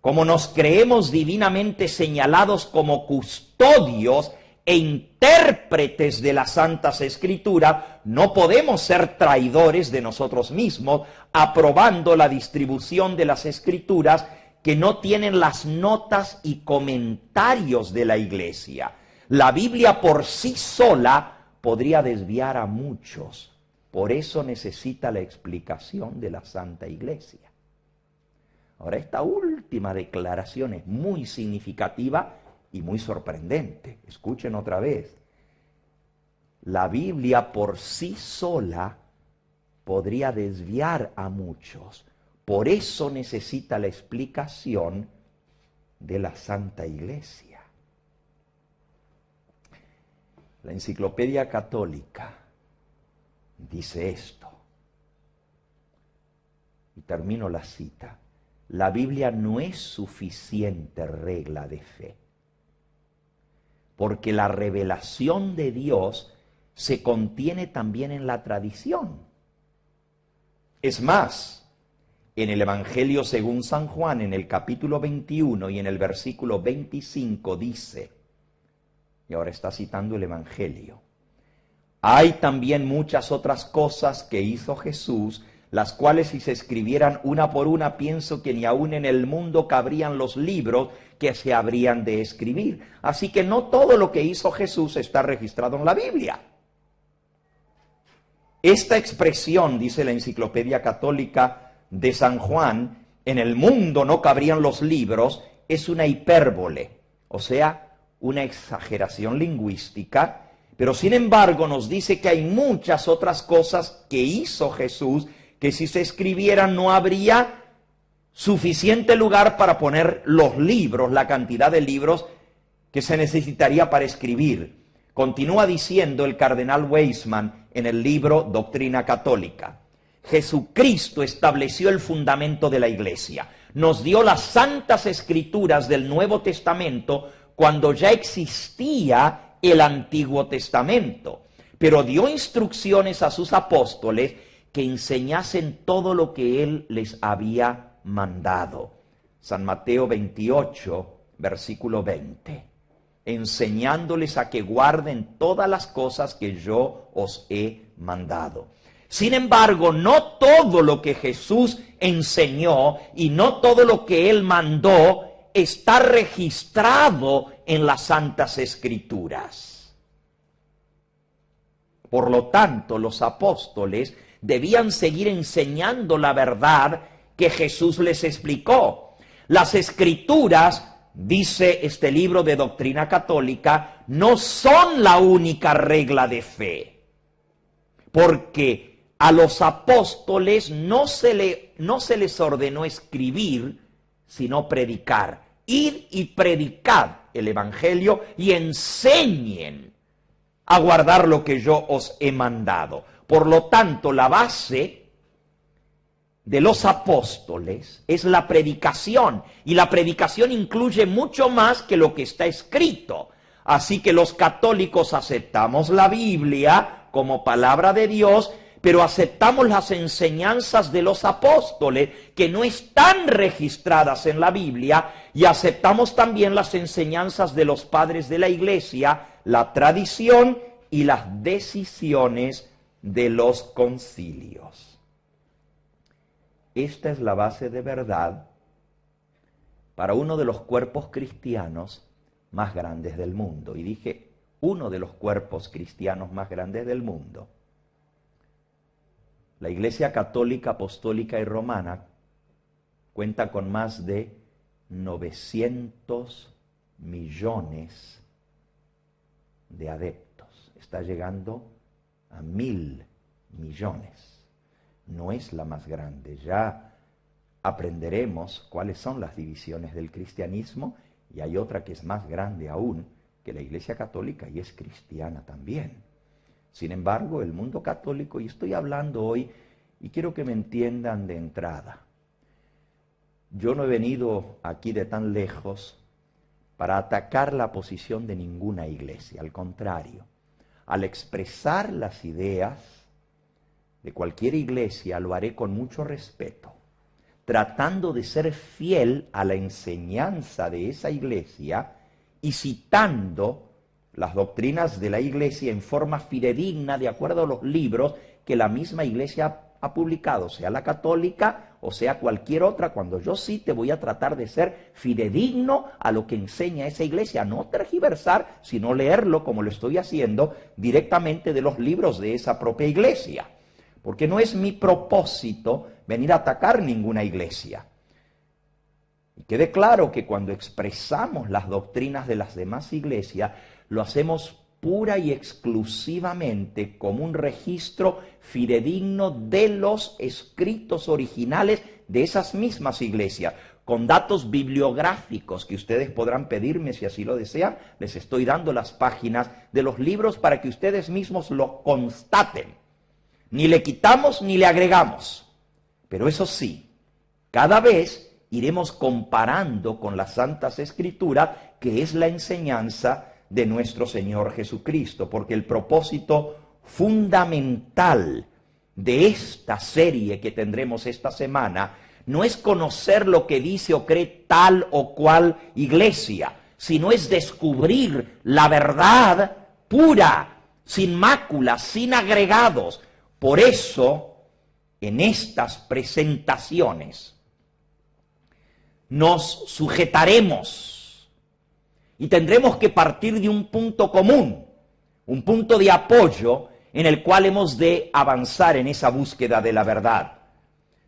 Como nos creemos divinamente señalados como custodios e intérpretes de las Santas Escrituras, no podemos ser traidores de nosotros mismos, aprobando la distribución de las Escrituras que no tienen las notas y comentarios de la Iglesia. La Biblia por sí sola podría desviar a muchos. Por eso necesita la explicación de la Santa Iglesia. Ahora, esta última declaración es muy significativa y muy sorprendente. Escuchen otra vez. La Biblia por sí sola podría desviar a muchos. Por eso necesita la explicación de la Santa Iglesia. La Enciclopedia Católica dice esto, y termino la cita: la Biblia no es suficiente regla de fe, porque la revelación de Dios se contiene también en la tradición. Es más, en el Evangelio según San Juan, en el capítulo 21 y en el versículo 25 dice, y ahora está citando el Evangelio: hay también muchas otras cosas que hizo Jesús, las cuales si se escribieran una por una, pienso que ni aún en el mundo cabrían los libros que se habrían de escribir. Así que no todo lo que hizo Jesús está registrado en la Biblia. Esta expresión, dice la Enciclopedia Católica de San Juan, en el mundo no cabrían los libros, es una hipérbole, o sea, una exageración lingüística, pero sin embargo nos dice que hay muchas otras cosas que hizo Jesús que si se escribieran no habría suficiente lugar para poner los libros, la cantidad de libros que se necesitaría para escribir. Continúa diciendo el cardenal Weisman en el libro Doctrina Católica: Jesucristo estableció el fundamento de la Iglesia, nos dio las santas escrituras del Nuevo Testamento cuando ya existía el Antiguo Testamento, pero dio instrucciones a sus apóstoles que enseñasen todo lo que Él les había mandado. San Mateo 28, versículo 20. Enseñándoles a que guarden todas las cosas que yo os he mandado. Sin embargo, no todo lo que Jesús enseñó y no todo lo que Él mandó está registrado en las Santas Escrituras. Por lo tanto, los apóstoles debían seguir enseñando la verdad que Jesús les explicó. Las Escrituras, dice este libro de Doctrina Católica, no son la única regla de fe, porque a los apóstoles no se les ordenó escribir, sino predicar. Id y predicad el Evangelio y enseñen a guardar lo que yo os he mandado. Por lo tanto, la base de los apóstoles es la predicación, y la predicación incluye mucho más que lo que está escrito. Así que los católicos aceptamos la Biblia como palabra de Dios, pero aceptamos las enseñanzas de los apóstoles que no están registradas en la Biblia, y aceptamos también las enseñanzas de los padres de la Iglesia, la tradición y las decisiones de los concilios. Esta es la base de verdad para uno de los cuerpos cristianos más grandes del mundo. Y dije, uno de los cuerpos cristianos más grandes del mundo. La Iglesia Católica, Apostólica y Romana cuenta con más de 900 millones de adeptos. Está llegando a 1.000 millones. No es la más grande. Ya aprenderemos cuáles son las divisiones del cristianismo, y hay otra que es más grande aún que la Iglesia Católica y es cristiana también. Sin embargo, el mundo católico, y estoy hablando hoy, y quiero que me entiendan de entrada, yo no he venido aquí de tan lejos para atacar la posición de ninguna iglesia. Al contrario, al expresar las ideas de cualquier iglesia, lo haré con mucho respeto, tratando de ser fiel a la enseñanza de esa iglesia y citando las doctrinas de la iglesia en forma fidedigna, de acuerdo a los libros que la misma iglesia ha publicado, sea la católica o sea cualquier otra. Cuando yo cite, voy a tratar de ser fidedigno a lo que enseña esa iglesia, no tergiversar, sino leerlo como lo estoy haciendo directamente de los libros de esa propia iglesia. Porque no es mi propósito venir a atacar ninguna iglesia. Y quede claro que cuando expresamos las doctrinas de las demás iglesias, lo hacemos pura y exclusivamente como un registro fidedigno de los escritos originales de esas mismas iglesias, con datos bibliográficos que ustedes podrán pedirme si así lo desean. Les estoy dando las páginas de los libros para que ustedes mismos lo constaten. Ni le quitamos ni le agregamos. Pero eso sí, cada vez iremos comparando con las Santas Escrituras, que es la enseñanza de nuestro Señor Jesucristo, porque el propósito fundamental de esta serie que tendremos esta semana no es conocer lo que dice o cree tal o cual iglesia, sino es descubrir la verdad pura, sin máculas, sin agregados. Por eso, en estas presentaciones, nos sujetaremos y tendremos que partir de un punto común, un punto de apoyo en el cual hemos de avanzar en esa búsqueda de la verdad.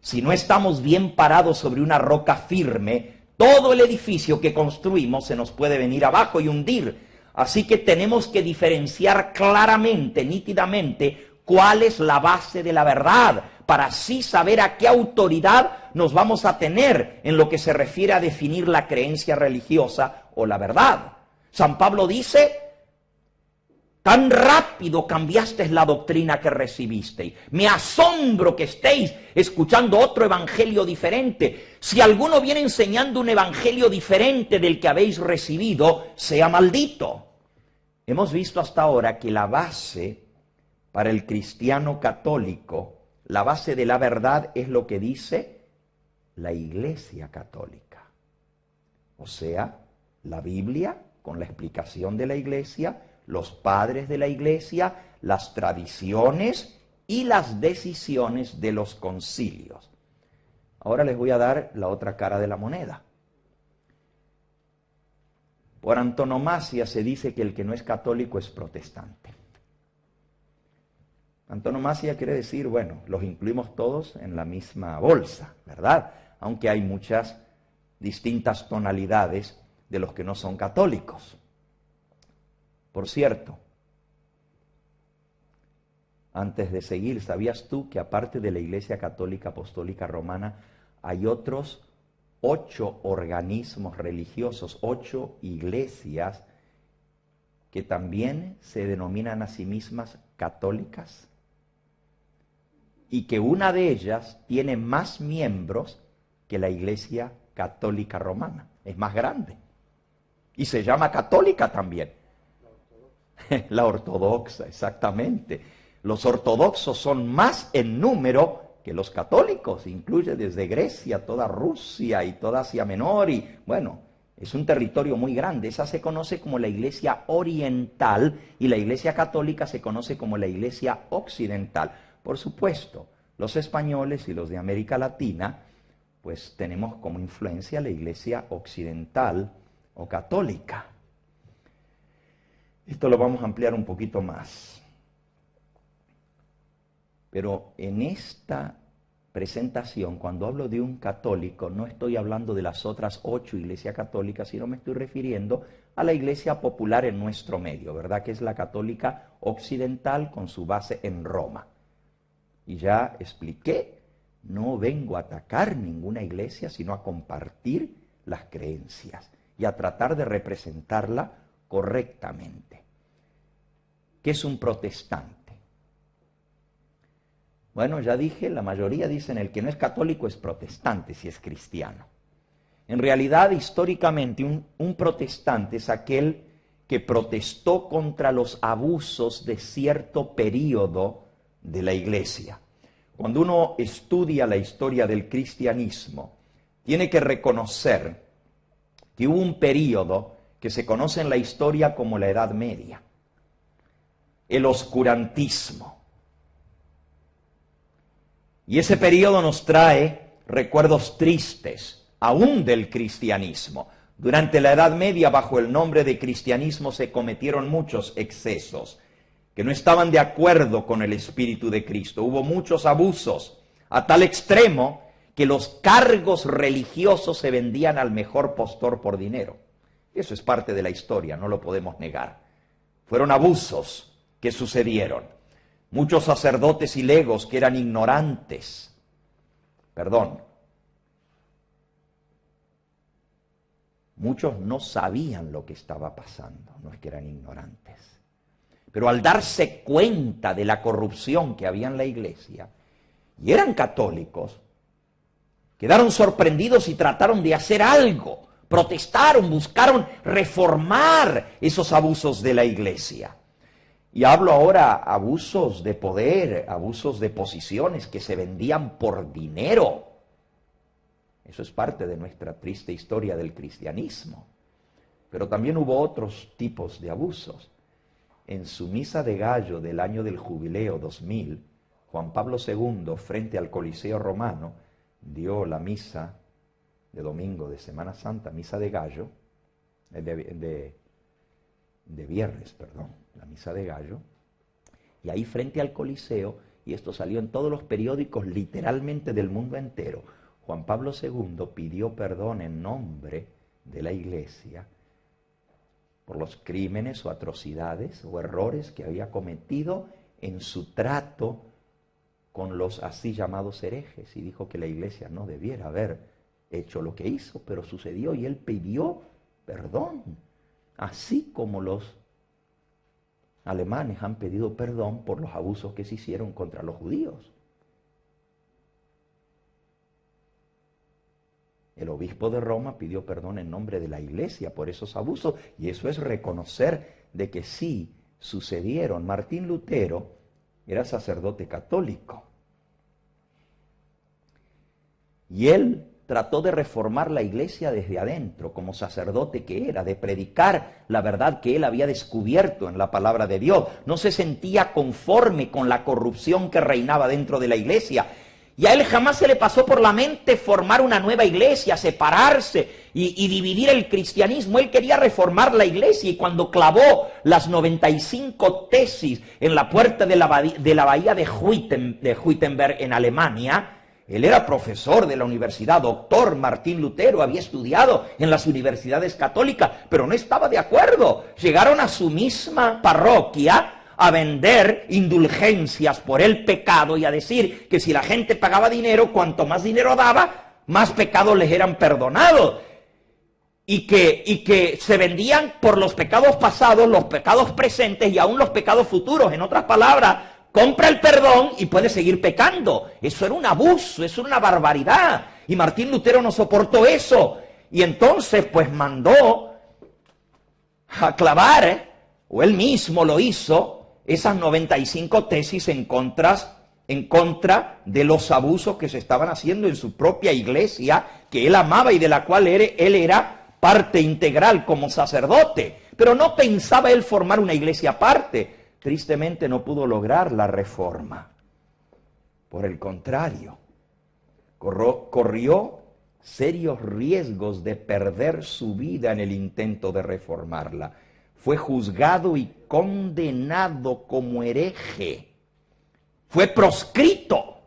Si no estamos bien parados sobre una roca firme, todo el edificio que construimos se nos puede venir abajo y hundir. Así que tenemos que diferenciar claramente, nítidamente, cuál es la base de la verdad, para así saber a qué autoridad nos vamos a tener en lo que se refiere a definir la creencia religiosa o la verdad. San Pablo dice: tan rápido cambiasteis la doctrina que recibisteis. Me asombro que estéis escuchando otro evangelio diferente. Si alguno viene enseñando un evangelio diferente del que habéis recibido, sea maldito. Hemos visto hasta ahora que la base para el cristiano católico, la base de la verdad es lo que dice la Iglesia Católica. O sea, la Biblia con la explicación de la Iglesia, los padres de la Iglesia, las tradiciones y las decisiones de los concilios. Ahora les voy a dar la otra cara de la moneda. Por antonomasia se dice que el que no es católico es protestante. Antonomasia quiere decir, bueno, los incluimos todos en la misma bolsa, ¿verdad? Aunque hay muchas distintas tonalidades de los que no son católicos. Por cierto, antes de seguir, ¿sabías tú que aparte de la Iglesia Católica Apostólica Romana hay otros 8 organismos religiosos, 8 iglesias que también se denominan a sí mismas católicas? Y que una de ellas tiene más miembros que la Iglesia Católica Romana, es más grande. Y se llama católica también. La ortodoxa, exactamente. Los ortodoxos son más en número que los católicos, incluye desde Grecia, toda Rusia y toda Asia Menor, y bueno, es un territorio muy grande. Esa se conoce como la Iglesia Oriental y la Iglesia Católica se conoce como la Iglesia Occidental. Por supuesto, los españoles y los de América Latina, pues tenemos como influencia la Iglesia Occidental o Católica. Esto lo vamos a ampliar un poquito más. Pero en esta presentación, cuando hablo de un católico, no estoy hablando de las otras 8 iglesias católicas, sino me estoy refiriendo a la iglesia popular en nuestro medio, ¿verdad? Que es la católica occidental con su base en Roma. Y ya expliqué, no vengo a atacar ninguna iglesia, sino a compartir las creencias y a tratar de representarla correctamente. ¿Qué es un protestante? Bueno, ya dije, la mayoría dicen el que no es católico es protestante si es cristiano. En realidad, históricamente, un protestante es aquel que protestó contra los abusos de cierto período de la Iglesia. Cuando uno estudia la historia del cristianismo, tiene que reconocer que hubo un período que se conoce en la historia como la Edad Media, el oscurantismo. Y ese periodo nos trae recuerdos tristes, aún del cristianismo. Durante la Edad Media, bajo el nombre de cristianismo, se cometieron muchos excesos que no estaban de acuerdo con el Espíritu de Cristo. Hubo muchos abusos, a tal extremo que los cargos religiosos se vendían al mejor postor por dinero. Eso es parte de la historia, no lo podemos negar. Fueron abusos que sucedieron. Muchos sacerdotes y legos que eran ignorantes, muchos no sabían lo que estaba pasando, no es que eran ignorantes. Pero al darse cuenta de la corrupción que había en la iglesia, y eran católicos, quedaron sorprendidos y trataron de hacer algo, protestaron, buscaron reformar esos abusos de la iglesia. Y hablo ahora abusos de poder, abusos de posiciones que se vendían por dinero. Eso es parte de nuestra triste historia del cristianismo. Pero también hubo otros tipos de abusos. En su misa de gallo del año del jubileo 2000, Juan Pablo II, frente al Coliseo Romano, dio la misa de domingo de Semana Santa, misa de gallo, de viernes, la misa de gallo, y ahí frente al Coliseo, y esto salió en todos los periódicos literalmente del mundo entero, Juan Pablo II pidió perdón en nombre de la Iglesia por los crímenes o atrocidades o errores que había cometido en su trato con los así llamados herejes, y dijo que la Iglesia no debiera haber hecho lo que hizo, pero sucedió y él pidió perdón, así como los alemanes han pedido perdón por los abusos que se hicieron contra los judíos. El obispo de Roma pidió perdón en nombre de la Iglesia por esos abusos, y eso es reconocer de que sí sucedieron. Martín Lutero era sacerdote católico, y él trató de reformar la Iglesia desde adentro, como sacerdote que era, de predicar la verdad que él había descubierto en la palabra de Dios. No se sentía conforme con la corrupción que reinaba dentro de la Iglesia. Y a él jamás se le pasó por la mente formar una nueva iglesia, separarse y dividir el cristianismo. Él quería reformar la iglesia, y cuando clavó las 95 tesis en la puerta de la bahía de Wittenberg en Alemania, él era profesor de la universidad, doctor Martín Lutero, había estudiado en las universidades católicas, pero no estaba de acuerdo. Llegaron a su misma parroquia a vender indulgencias por el pecado y a decir que si la gente pagaba dinero, cuanto más dinero daba, más pecados les eran perdonados. Y que se vendían por los pecados pasados, los pecados presentes y aún los pecados futuros. En otras palabras, compra el perdón y puede seguir pecando. Eso era un abuso, eso era una barbaridad. Y Martín Lutero no soportó eso. Y entonces pues mandó a clavar, o él mismo lo hizo, esas 95 tesis en contra de los abusos que se estaban haciendo en su propia iglesia, que él amaba y de la cual él era parte integral como sacerdote. Pero no pensaba él formar una iglesia aparte. Tristemente no pudo lograr la reforma. Por el contrario, corrió serios riesgos de perder su vida en el intento de reformarla. Fue juzgado y condenado como hereje. Fue proscrito.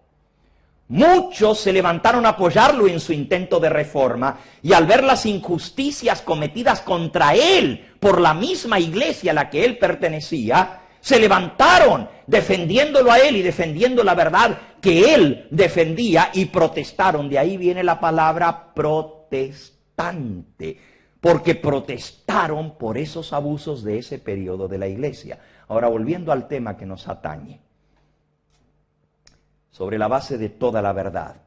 Muchos se levantaron a apoyarlo en su intento de reforma, y al ver las injusticias cometidas contra él por la misma iglesia a la que él pertenecía, se levantaron defendiéndolo a él y defendiendo la verdad que él defendía, y protestaron. De ahí viene la palabra protestante, porque protestaron por esos abusos de ese periodo de la iglesia. Ahora, volviendo al tema que nos atañe, sobre la base de toda la verdad,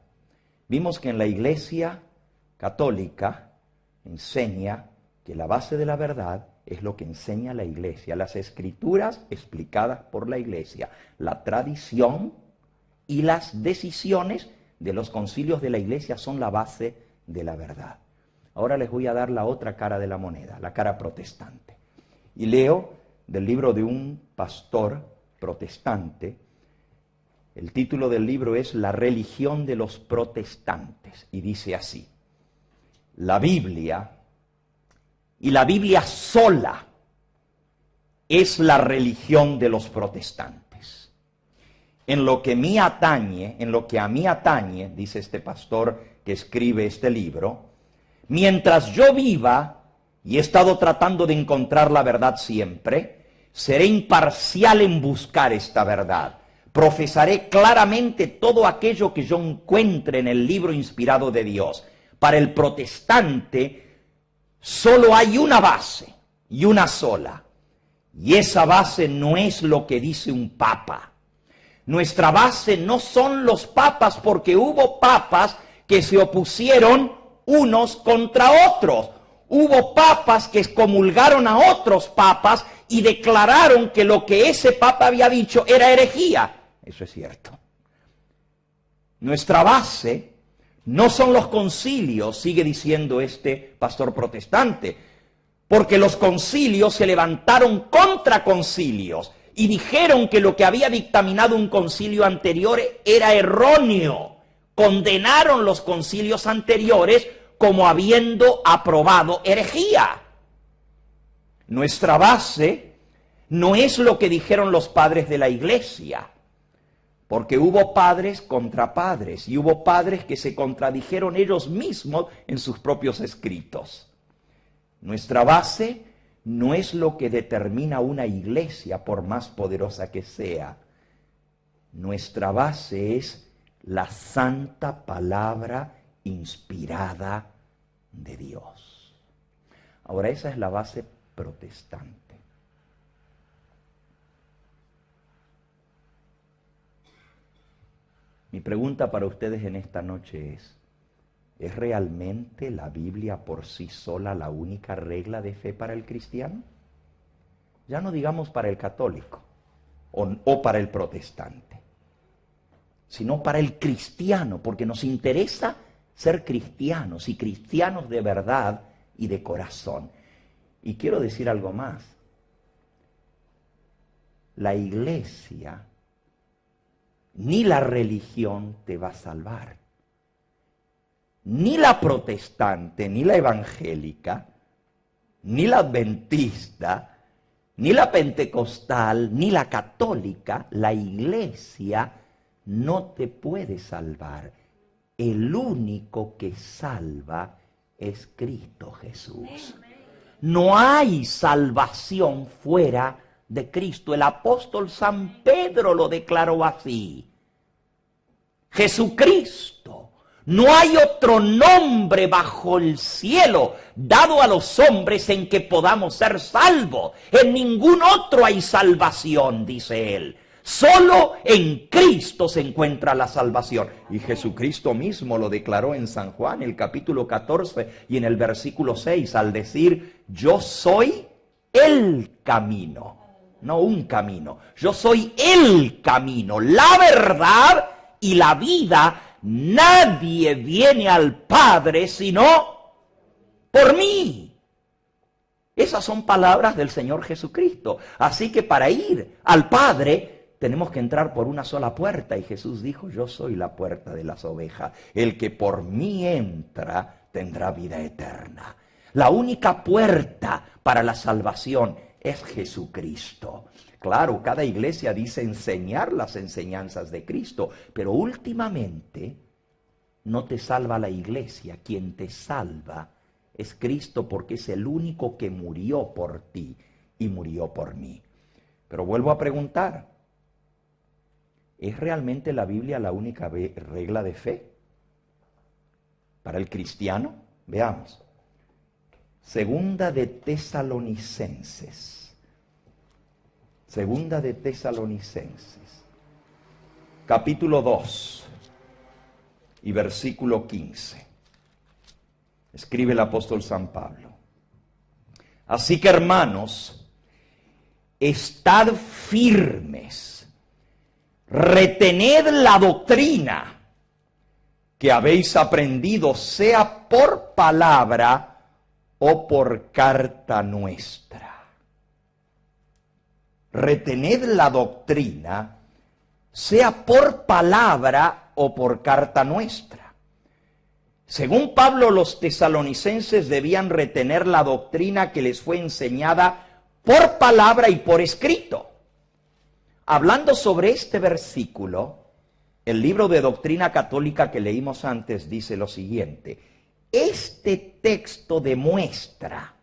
vimos que en la iglesia católica enseña que la base de la verdad es lo que enseña la Iglesia, las Escrituras explicadas por la Iglesia, la tradición y las decisiones de los concilios de la Iglesia son la base de la verdad. Ahora les voy a dar la otra cara de la moneda, la cara protestante. Y leo del libro de un pastor protestante. El título del libro es La religión de los protestantes y dice así: la Biblia, y la Biblia sola, es la religión de los protestantes. En lo que a mí atañe, dice este pastor que escribe este libro, mientras yo viva, y he estado tratando de encontrar la verdad siempre, seré imparcial en buscar esta verdad. Profesaré claramente todo aquello que yo encuentre en el libro inspirado de Dios. Para el protestante solo hay una base y una sola. Y esa base no es lo que dice un papa. Nuestra base no son los papas, porque hubo papas que se opusieron unos contra otros. Hubo papas que excomulgaron a otros papas y declararon que lo que ese papa había dicho era herejía. Eso es cierto. Nuestra base no son los concilios, sigue diciendo este pastor protestante, porque los concilios se levantaron contra concilios y dijeron que lo que había dictaminado un concilio anterior era erróneo. Condenaron los concilios anteriores como habiendo aprobado herejía. Nuestra base no es lo que dijeron los padres de la Iglesia, porque hubo padres contra padres y hubo padres que se contradijeron ellos mismos en sus propios escritos. Nuestra base no es lo que determina una iglesia, por más poderosa que sea. Nuestra base es la santa palabra inspirada de Dios. Ahora, esa es la base protestante. Mi pregunta para ustedes en esta noche ¿es realmente la Biblia por sí sola la única regla de fe para el cristiano? Ya no digamos para el católico o para el protestante, sino para el cristiano, porque nos interesa ser cristianos y cristianos de verdad y de corazón. Y quiero decir algo más. La iglesia ni la religión te va a salvar. Ni la protestante, ni la evangélica, ni la adventista, ni la pentecostal, ni la católica, la iglesia no te puede salvar. El único que salva es Cristo Jesús. No hay salvación fuera de Cristo. El apóstol San Pedro lo declaró así. Jesucristo. No hay otro nombre bajo el cielo dado a los hombres en que podamos ser salvos. En ningún otro hay salvación, dice él. Solo en Cristo se encuentra la salvación. Y Jesucristo mismo lo declaró en San Juan, el capítulo 14 y en el versículo 6, al decir: yo soy el camino. No un camino. Yo soy el camino, la verdad y la vida. Nadie viene al Padre sino por mí. Esas son palabras del Señor Jesucristo. Así que para ir al Padre tenemos que entrar por una sola puerta. Y Jesús dijo: yo soy la puerta de las ovejas. El que por mí entra tendrá vida eterna. La única puerta para la salvación es Jesucristo. Claro, cada iglesia dice enseñar las enseñanzas de Cristo, pero últimamente no te salva la iglesia. Quien te salva es Cristo, porque es el único que murió por ti y murió por mí. Pero vuelvo a preguntar, ¿es realmente la Biblia la única regla de fe para el cristiano? Veamos. Segunda de Tesalonicenses. Segunda de Tesalonicenses, capítulo 2 y versículo 15. escribe el apóstol San Pablo. Así que, hermanos, estad firmes, retened la doctrina que habéis aprendido, sea por palabra o por carta nuestra. Retened la doctrina, sea por palabra o por carta nuestra. Según Pablo, los tesalonicenses debían retener la doctrina que les fue enseñada por palabra y por escrito. Hablando sobre este versículo, el libro de Doctrina Católica que leímos antes dice lo siguiente: este texto demuestra,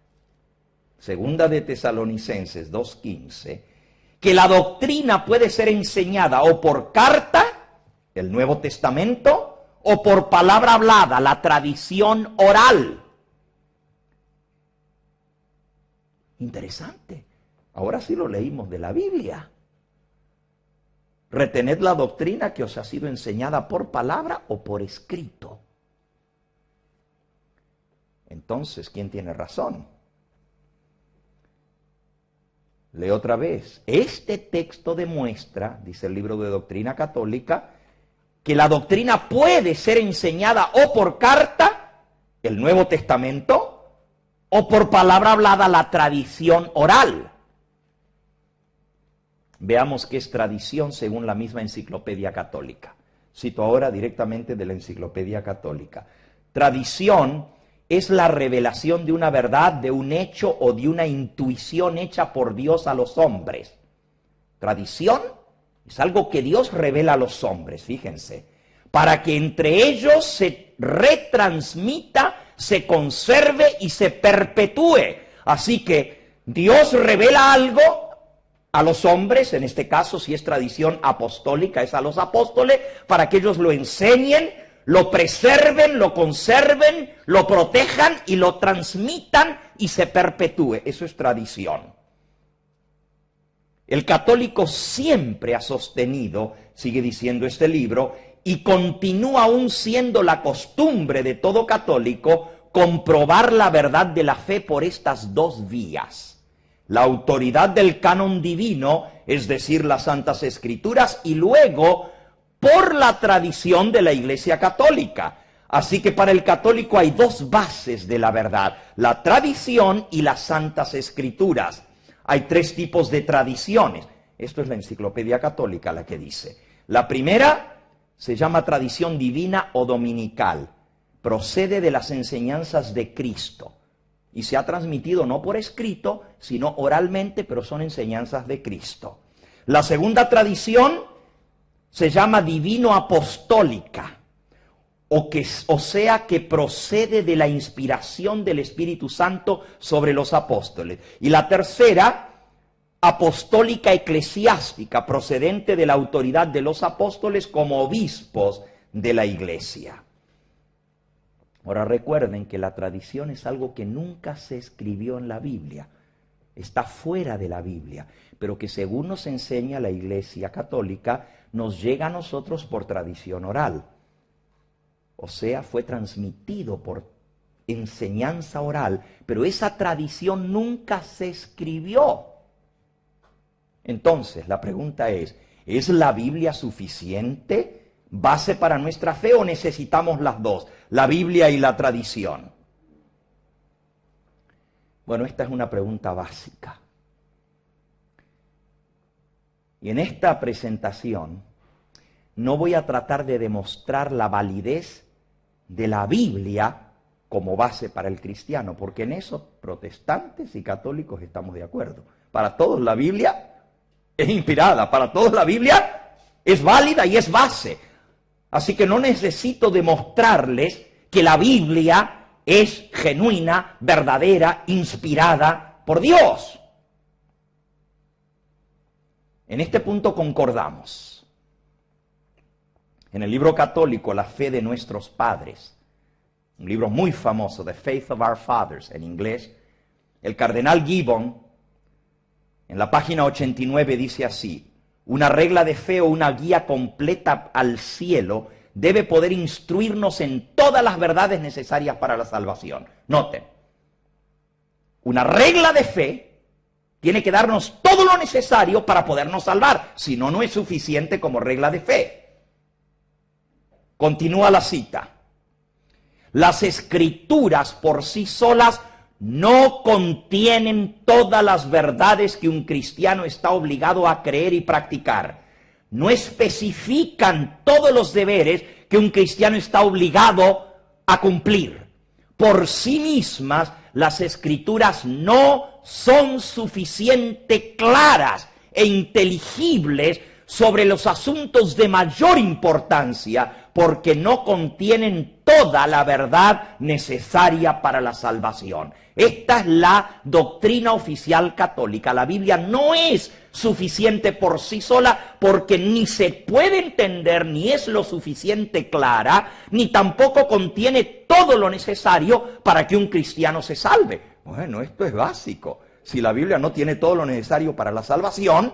segunda de Tesalonicenses 2:15, que la doctrina puede ser enseñada o por carta, el Nuevo Testamento, o por palabra hablada, la tradición oral. Interesante. Ahora sí lo leímos de la Biblia. Retened la doctrina que os ha sido enseñada por palabra o por escrito. Entonces, ¿quién tiene razón? Leo otra vez. Este texto demuestra, dice el libro de Doctrina Católica, que la doctrina puede ser enseñada o por carta, el Nuevo Testamento, o por palabra hablada, la tradición oral. Veamos qué es tradición según la misma Enciclopedia Católica. Cito ahora directamente de la Enciclopedia Católica. Tradición es la revelación de una verdad, de un hecho o de una intuición hecha por Dios a los hombres. Tradición es algo que Dios revela a los hombres, fíjense, para que entre ellos se retransmita, se conserve y se perpetúe. Así que Dios revela algo a los hombres, en este caso si es tradición apostólica, es a los apóstoles, para que ellos lo enseñen, lo preserven, lo conserven, lo protejan y lo transmitan y se perpetúe. Eso es tradición. El católico siempre ha sostenido, sigue diciendo este libro, y continúa aún siendo la costumbre de todo católico, comprobar la verdad de la fe por estas dos vías: la autoridad del canon divino, es decir, las Santas Escrituras, y luego por la tradición de la Iglesia Católica. Así que para el católico hay dos bases de la verdad: la tradición y las Santas Escrituras. Hay tres tipos de tradiciones. Esto es la Enciclopedia Católica la que dice. La primera se llama tradición divina o dominical. Procede de las enseñanzas de Cristo y se ha transmitido no por escrito, sino oralmente, pero son enseñanzas de Cristo. La segunda tradición se llama divino-apostólica, o sea que procede de la inspiración del Espíritu Santo sobre los apóstoles. Y la tercera, apostólica eclesiástica, procedente de la autoridad de los apóstoles como obispos de la Iglesia. Ahora recuerden que la tradición es algo que nunca se escribió en la Biblia, está fuera de la Biblia, pero que según nos enseña la Iglesia Católica, nos llega a nosotros por tradición oral. O sea, fue transmitido por enseñanza oral, pero esa tradición nunca se escribió. Entonces, la pregunta ¿es la Biblia suficiente base para nuestra fe o necesitamos las dos, la Biblia y la tradición? Bueno, esta es una pregunta básica. Y en esta presentación no voy a tratar de demostrar la validez de la Biblia como base para el cristiano, porque en eso protestantes y católicos estamos de acuerdo. Para todos la Biblia es inspirada, para todos la Biblia es válida y es base. Así que no necesito demostrarles que la Biblia es genuina, verdadera, inspirada por Dios. En este punto concordamos. En el libro católico La fe de nuestros padres, un libro muy famoso, The Faith of Our Fathers en inglés, el cardenal Gibbon, en la página 89 dice así: una regla de fe o una guía completa al cielo debe poder instruirnos en todas las verdades necesarias para la salvación. Noten, una regla de fe tiene que darnos todo lo necesario para podernos salvar, si no, no es suficiente como regla de fe. Continúa la cita. Las Escrituras por sí solas no contienen todas las verdades que un cristiano está obligado a creer y practicar. No especifican todos los deberes que un cristiano está obligado a cumplir. Por sí mismas, las Escrituras no son suficientemente claras e inteligibles sobre los asuntos de mayor importancia, porque no contienen toda la verdad necesaria para la salvación. Esta es la doctrina oficial católica. La Biblia no es suficiente por sí sola, porque ni se puede entender, ni es lo suficiente clara, ni tampoco contiene todo lo necesario para que un cristiano se salve. Bueno, esto es básico. Si la Biblia no tiene todo lo necesario para la salvación,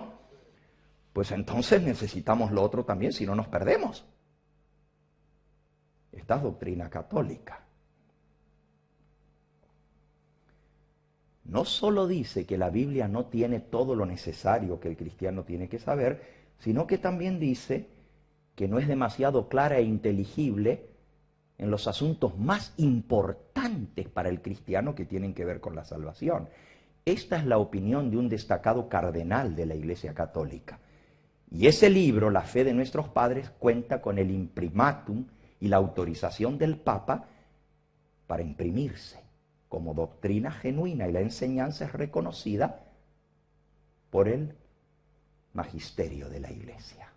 pues entonces necesitamos lo otro también, si no nos perdemos. Esta es doctrina católica. No solo dice que la Biblia no tiene todo lo necesario que el cristiano tiene que saber, sino que también dice que no es demasiado clara e inteligible en los asuntos más importantes para el cristiano que tienen que ver con la salvación. Esta es la opinión de un destacado cardenal de la Iglesia Católica. Y ese libro, La fe de nuestros padres, cuenta con el imprimatum y la autorización del Papa para imprimirse como doctrina genuina, y la enseñanza es reconocida por el magisterio de la Iglesia.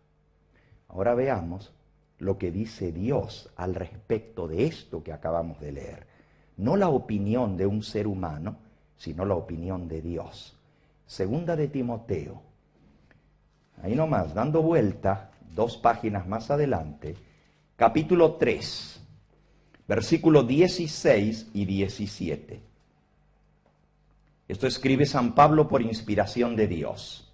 Ahora veamos lo que dice Dios al respecto de esto que acabamos de leer. No la opinión de un ser humano, sino la opinión de Dios. Segunda de Timoteo. Ahí nomás, dando vuelta, 2 páginas más adelante, capítulo 3, versículos 16 y 17. Esto escribe San Pablo por inspiración de Dios.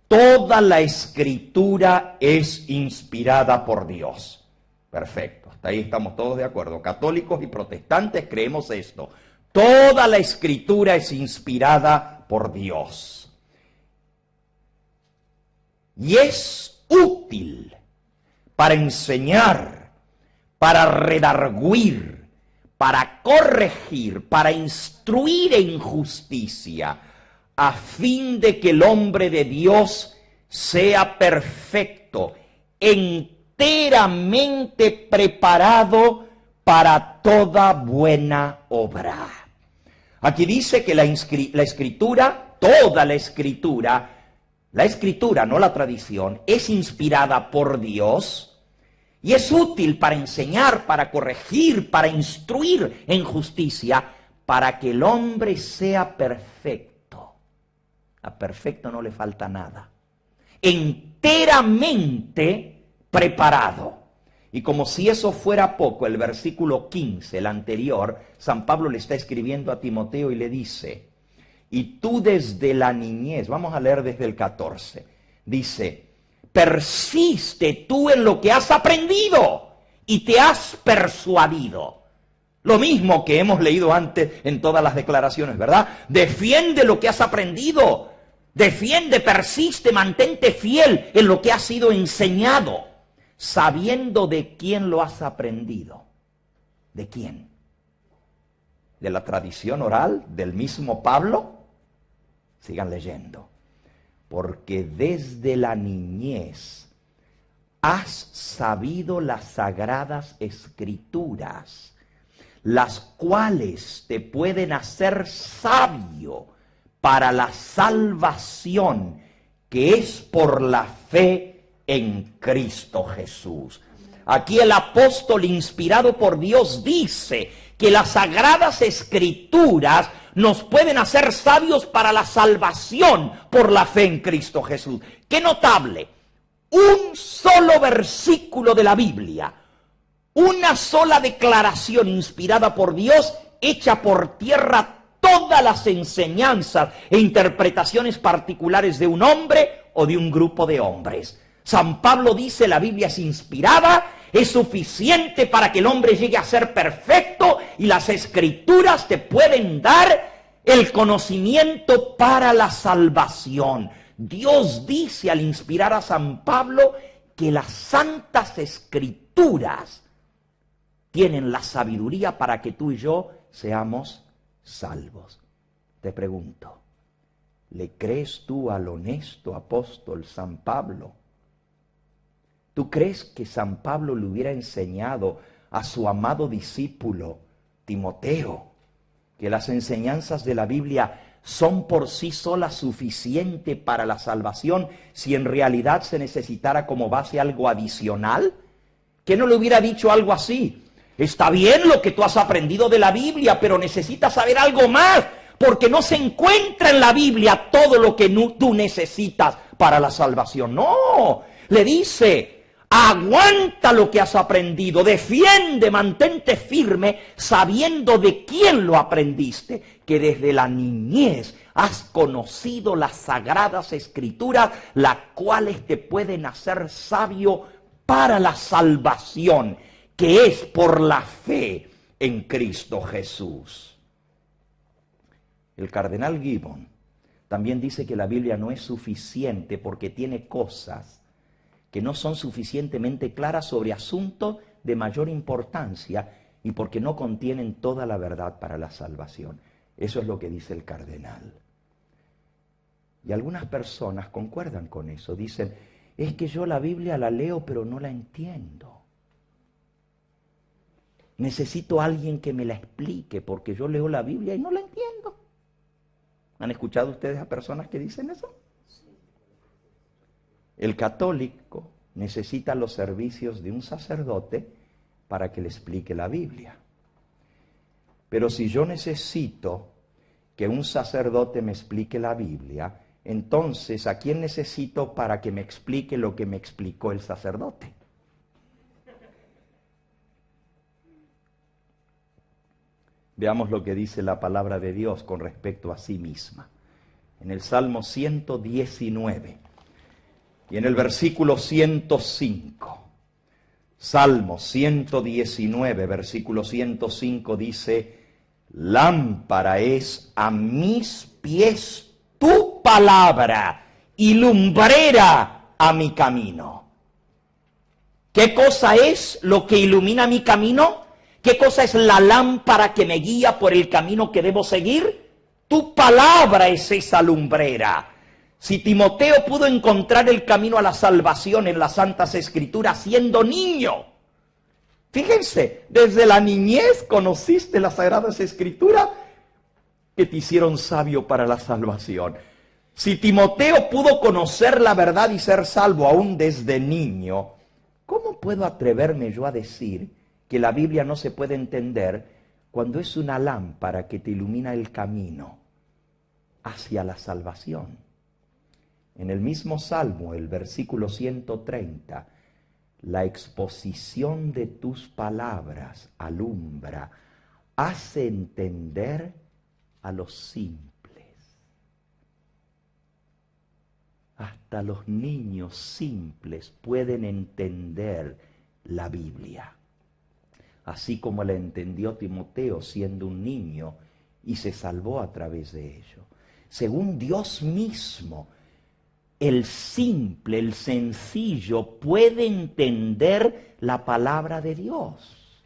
Toda la Escritura es inspirada por Dios. Perfecto, hasta ahí estamos todos de acuerdo. Católicos y protestantes creemos esto. Toda la Escritura es inspirada por Dios. Y es útil para enseñar, para redarguir, para corregir, para instruir en justicia, a fin de que el hombre de Dios sea perfecto, enteramente preparado para toda buena obra. Aquí dice que la Escritura, toda la Escritura, no la tradición, es inspirada por Dios y es útil para enseñar, para corregir, para instruir en justicia, para que el hombre sea perfecto. A perfecto no le falta nada. Enteramente preparado. Y como si eso fuera poco, el versículo 15, el anterior, San Pablo le está escribiendo a Timoteo y le dice: y tú desde la niñez, vamos a leer desde el 14, dice: persiste tú en lo que has aprendido y te has persuadido. Lo mismo que hemos leído antes en todas las declaraciones, ¿verdad? Defiende lo que has aprendido, defiende, persiste, mantente fiel en lo que has sido enseñado, sabiendo de quién lo has aprendido. ¿De quién? ¿De la tradición oral del mismo Pablo? Sigan leyendo. Porque desde la niñez has sabido las sagradas Escrituras, las cuales te pueden hacer sabio para la salvación que es por la fe en Cristo Jesús. Aquí el apóstol, inspirado por Dios, dice que las sagradas Escrituras nos pueden hacer sabios para la salvación por la fe en Cristo Jesús. ¡Qué notable! Un solo versículo de la Biblia, una sola declaración inspirada por Dios, echa por tierra todas las enseñanzas e interpretaciones particulares de un hombre o de un grupo de hombres. San Pablo dice, la Biblia es inspirada, es suficiente para que el hombre llegue a ser perfecto y las Escrituras te pueden dar el conocimiento para la salvación. Dios dice al inspirar a San Pablo que las santas Escrituras tienen la sabiduría para que tú y yo seamos salvos. Te pregunto, ¿le crees tú al honesto apóstol San Pablo? ¿Tú crees que San Pablo le hubiera enseñado a su amado discípulo Timoteo que las enseñanzas de la Biblia son por sí solas suficientes para la salvación si en realidad se necesitara como base algo adicional? ¿Que no le hubiera dicho algo así? Está bien lo que tú has aprendido de la Biblia, pero necesitas saber algo más, porque no se encuentra en la Biblia todo lo que tú necesitas para la salvación. No, le dice, aguanta lo que has aprendido, defiende, mantente firme, sabiendo de quién lo aprendiste, que desde la niñez has conocido las sagradas Escrituras, las cuales te pueden hacer sabio para la salvación, que es por la fe en Cristo Jesús. El cardenal Gibbon también dice que la Biblia no es suficiente porque tiene cosas que no son suficientemente claras sobre asuntos de mayor importancia y porque no contienen toda la verdad para la salvación. Eso es lo que dice el cardenal. Y algunas personas concuerdan con eso. Dicen, es que yo la Biblia la leo pero no la entiendo. Necesito a alguien que me la explique porque yo leo la Biblia y no la entiendo. ¿Han escuchado ustedes a personas que dicen eso? El católico necesita los servicios de un sacerdote para que le explique la Biblia. Pero si yo necesito que un sacerdote me explique la Biblia, entonces, ¿a quién necesito para que me explique lo que me explicó el sacerdote? Veamos lo que dice la palabra de Dios con respecto a sí misma. En el Salmo 119 y en el versículo 105. Salmo 119, versículo 105 dice, lámpara es a mis pies tu palabra y lumbrera a mi camino. ¿Qué cosa es lo que ilumina mi camino? ¿Qué cosa es la lámpara que me guía por el camino que debo seguir? Tu palabra es esa lumbrera. Si Timoteo pudo encontrar el camino a la salvación en las Santas Escrituras siendo niño, fíjense, desde la niñez conociste las Sagradas Escrituras que te hicieron sabio para la salvación. Si Timoteo pudo conocer la verdad y ser salvo aún desde niño, ¿cómo puedo atreverme yo a decir que la Biblia no se puede entender cuando es una lámpara que te ilumina el camino hacia la salvación? En el mismo Salmo, el versículo 130, la exposición de tus palabras alumbra, hace entender a los simples. Hasta los niños simples pueden entender la Biblia. Así como la entendió Timoteo siendo un niño y se salvó a través de ello. Según Dios mismo, el simple, el sencillo puede entender la palabra de Dios.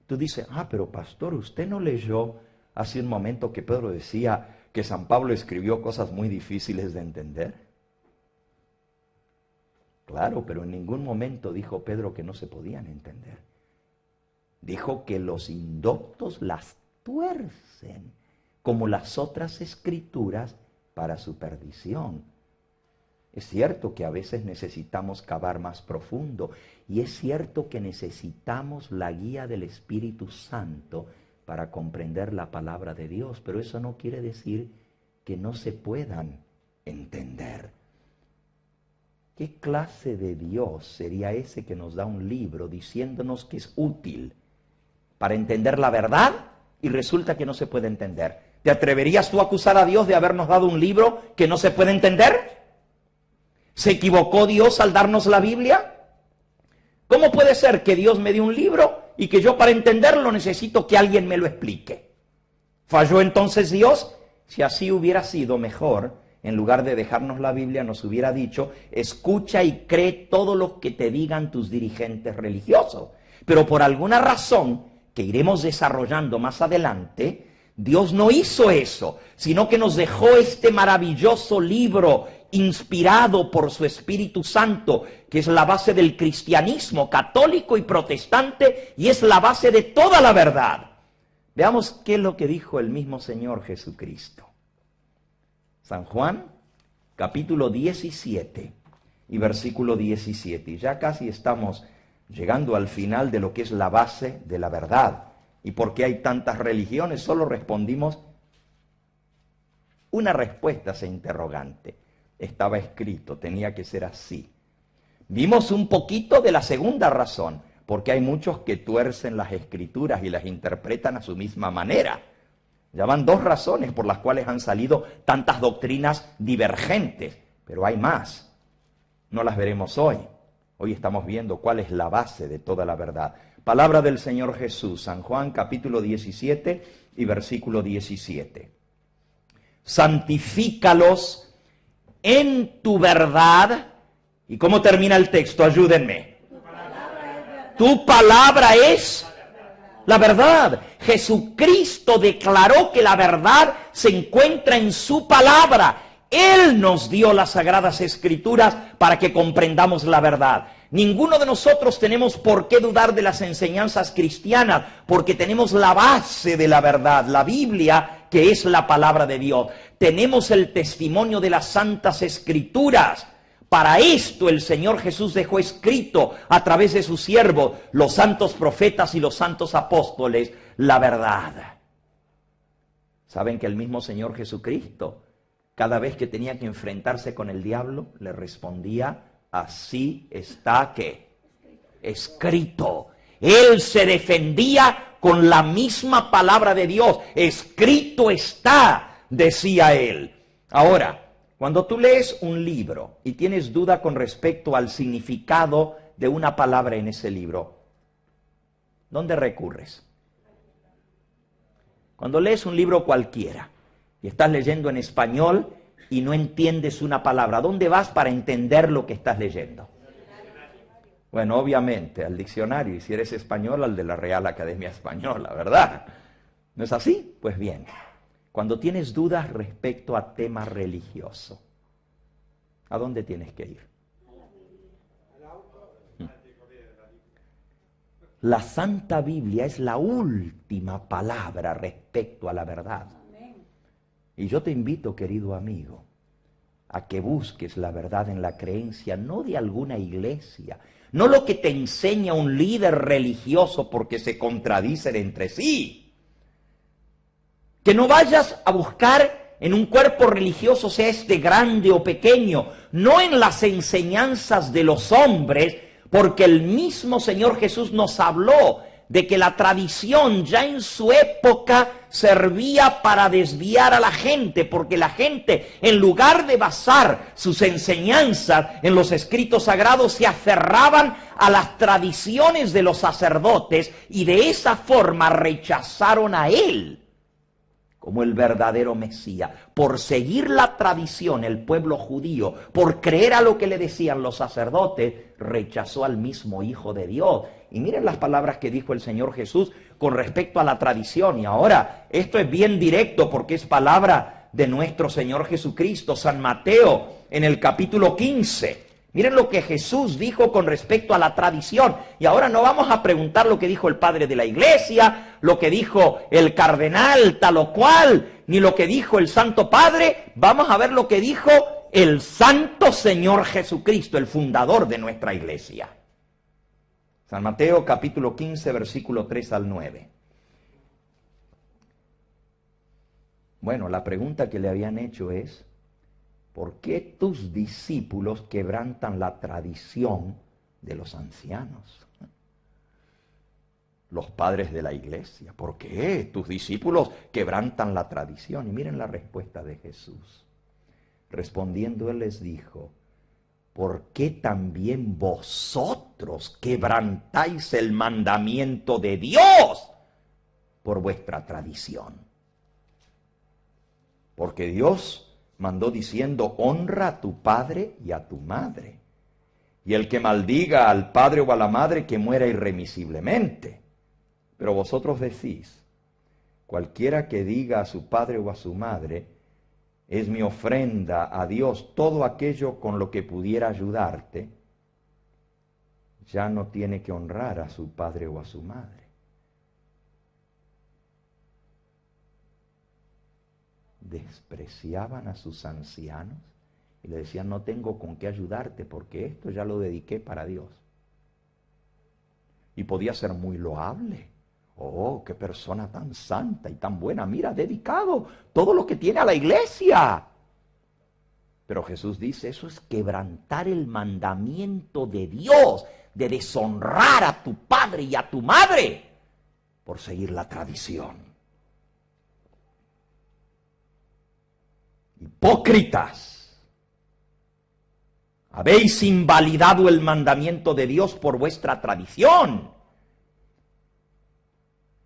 Tú dices, pero pastor, ¿usted no leyó hace un momento que Pedro decía que San Pablo escribió cosas muy difíciles de entender? Claro, pero en ningún momento dijo Pedro que no se podían entender. Dijo que los indoctos las tuercen, como las otras escrituras, para su perdición. Es cierto que a veces necesitamos cavar más profundo y es cierto que necesitamos la guía del Espíritu Santo para comprender la palabra de Dios, pero eso no quiere decir que no se puedan entender. ¿Qué clase de Dios sería ese que nos da un libro diciéndonos que es útil para entender la verdad y resulta que no se puede entender? ¿Te atreverías tú a acusar a Dios de habernos dado un libro que no se puede entender? ¿Se equivocó Dios al darnos la Biblia? ¿Cómo puede ser que Dios me dé un libro y que yo para entenderlo necesito que alguien me lo explique? ¿Falló entonces Dios? Si así hubiera sido mejor, en lugar de dejarnos la Biblia, nos hubiera dicho, escucha y cree todo lo que te digan tus dirigentes religiosos. Pero por alguna razón que iremos desarrollando más adelante, Dios no hizo eso, sino que nos dejó este maravilloso libro inspirado por su Espíritu Santo, que es la base del cristianismo católico y protestante, y es la base de toda la verdad. Veamos qué es lo que dijo el mismo Señor Jesucristo. San Juan, capítulo 17 y versículo 17. Y ya casi estamos llegando al final de lo que es la base de la verdad. ¿Y por qué hay tantas religiones? Solo respondimos una respuesta a ese interrogante. Estaba escrito, tenía que ser así. Vimos un poquito de la segunda razón, porque hay muchos que tuercen las escrituras y las interpretan a su misma manera. Ya van dos razones por las cuales han salido tantas doctrinas divergentes, pero hay más. No las veremos hoy. Hoy estamos viendo cuál es la base de toda la verdad. Palabra del Señor Jesús, San Juan capítulo 17 y versículo 17. Santifícalos en tu verdad. ¿Y cómo termina el texto? Ayúdenme. Tu palabra es la verdad. Jesucristo declaró que la verdad se encuentra en su palabra. Él nos dio las Sagradas Escrituras para que comprendamos la verdad. Ninguno de nosotros tenemos por qué dudar de las enseñanzas cristianas, porque tenemos la base de la verdad, la Biblia, que es la palabra de Dios. Tenemos el testimonio de las Santas Escrituras. Para esto el Señor Jesús dejó escrito a través de sus siervos, los santos profetas y los santos apóstoles, la verdad. ¿Saben que el mismo Señor Jesucristo, cada vez que tenía que enfrentarse con el diablo, le respondía, así está ¿qué? Escrito. Él se defendía con la misma palabra de Dios. Escrito está, decía él. Ahora, cuando tú lees un libro y tienes duda con respecto al significado de una palabra en ese libro, ¿dónde recurres? Cuando lees un libro cualquiera y estás leyendo en español y no entiendes una palabra, ¿dónde vas para entender lo que estás leyendo? Bueno, obviamente, al diccionario, y si eres español, al de la Real Academia Española, ¿verdad? ¿No es así? Pues bien. Cuando tienes dudas respecto a tema religioso, ¿a dónde tienes que ir? La Santa Biblia es la última palabra respecto a la verdad. Y yo te invito, querido amigo, a que busques la verdad en la creencia, no de alguna iglesia, no lo que te enseña un líder religioso porque se contradicen entre sí. Que no vayas a buscar en un cuerpo religioso, sea este grande o pequeño, no en las enseñanzas de los hombres, porque el mismo Señor Jesús nos habló de que la tradición ya en su época servía para desviar a la gente, porque la gente, en lugar de basar sus enseñanzas en los escritos sagrados, se aferraban a las tradiciones de los sacerdotes y de esa forma rechazaron a Él como el verdadero Mesías. Por seguir la tradición, el pueblo judío, por creer a lo que le decían los sacerdotes, rechazó al mismo Hijo de Dios. Y miren las palabras que dijo el Señor Jesús con respecto a la tradición. Y ahora, esto es bien directo porque es palabra de nuestro Señor Jesucristo. San Mateo, en el capítulo 15. Miren lo que Jesús dijo con respecto a la tradición. Y ahora no vamos a preguntar lo que dijo el padre de la iglesia, lo que dijo el cardenal tal o cual, ni lo que dijo el Santo Padre. Vamos a ver lo que dijo el Santo Señor Jesucristo, el fundador de nuestra iglesia. San Mateo capítulo 15, versículo 3 al 9. Bueno, la pregunta que le habían hecho es, ¿por qué tus discípulos quebrantan la tradición de los ancianos? Los padres de la iglesia. ¿Por qué tus discípulos quebrantan la tradición? Y miren la respuesta de Jesús. Respondiendo él les dijo, ¿por qué también vosotros quebrantáis el mandamiento de Dios por vuestra tradición? Porque Dios mandó diciendo, honra a tu padre y a tu madre. Y el que maldiga al padre o a la madre, que muera irremisiblemente. Pero vosotros decís, cualquiera que diga a su padre o a su madre, es mi ofrenda a Dios, todo aquello con lo que pudiera ayudarte, ya no tiene que honrar a su padre o a su madre. Despreciaban a sus ancianos y le decían, no tengo con qué ayudarte porque esto ya lo dediqué para Dios. Y podía ser muy loable. Oh, qué persona tan santa y tan buena, mira, dedicado todo lo que tiene a la iglesia. Pero Jesús dice, eso es quebrantar el mandamiento de Dios, de deshonrar a tu padre y a tu madre por seguir la tradición. Hipócritas, habéis invalidado el mandamiento de Dios por vuestra tradición.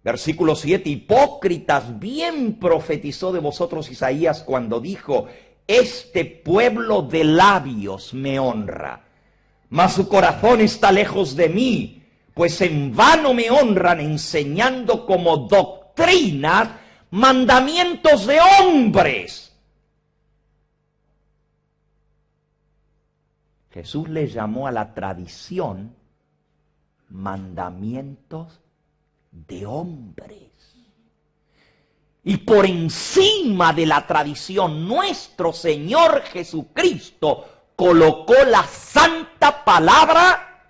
Versículo 7, hipócritas, bien profetizó de vosotros Isaías cuando dijo, este pueblo de labios me honra, mas su corazón está lejos de mí, pues en vano me honran enseñando como doctrinas mandamientos de hombres. Jesús le llamó a la tradición mandamientos de hombres. Y por encima de la tradición, nuestro Señor Jesucristo colocó la santa palabra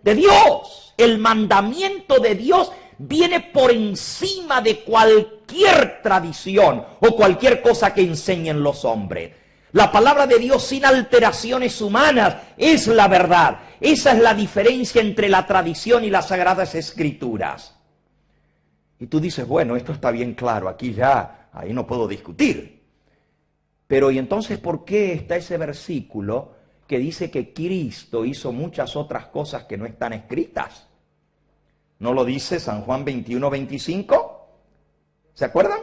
de Dios. El mandamiento de Dios viene por encima de cualquier tradición o cualquier cosa que enseñen los hombres. La palabra de Dios sin alteraciones humanas es la verdad. Esa es la diferencia entre la tradición y las Sagradas Escrituras. Y tú dices, bueno, esto está bien claro, aquí ya, ahí no puedo discutir. Pero ¿y entonces por qué está ese versículo que dice que Cristo hizo muchas otras cosas que no están escritas? ¿No lo dice San Juan 21, 25? ¿Se acuerdan?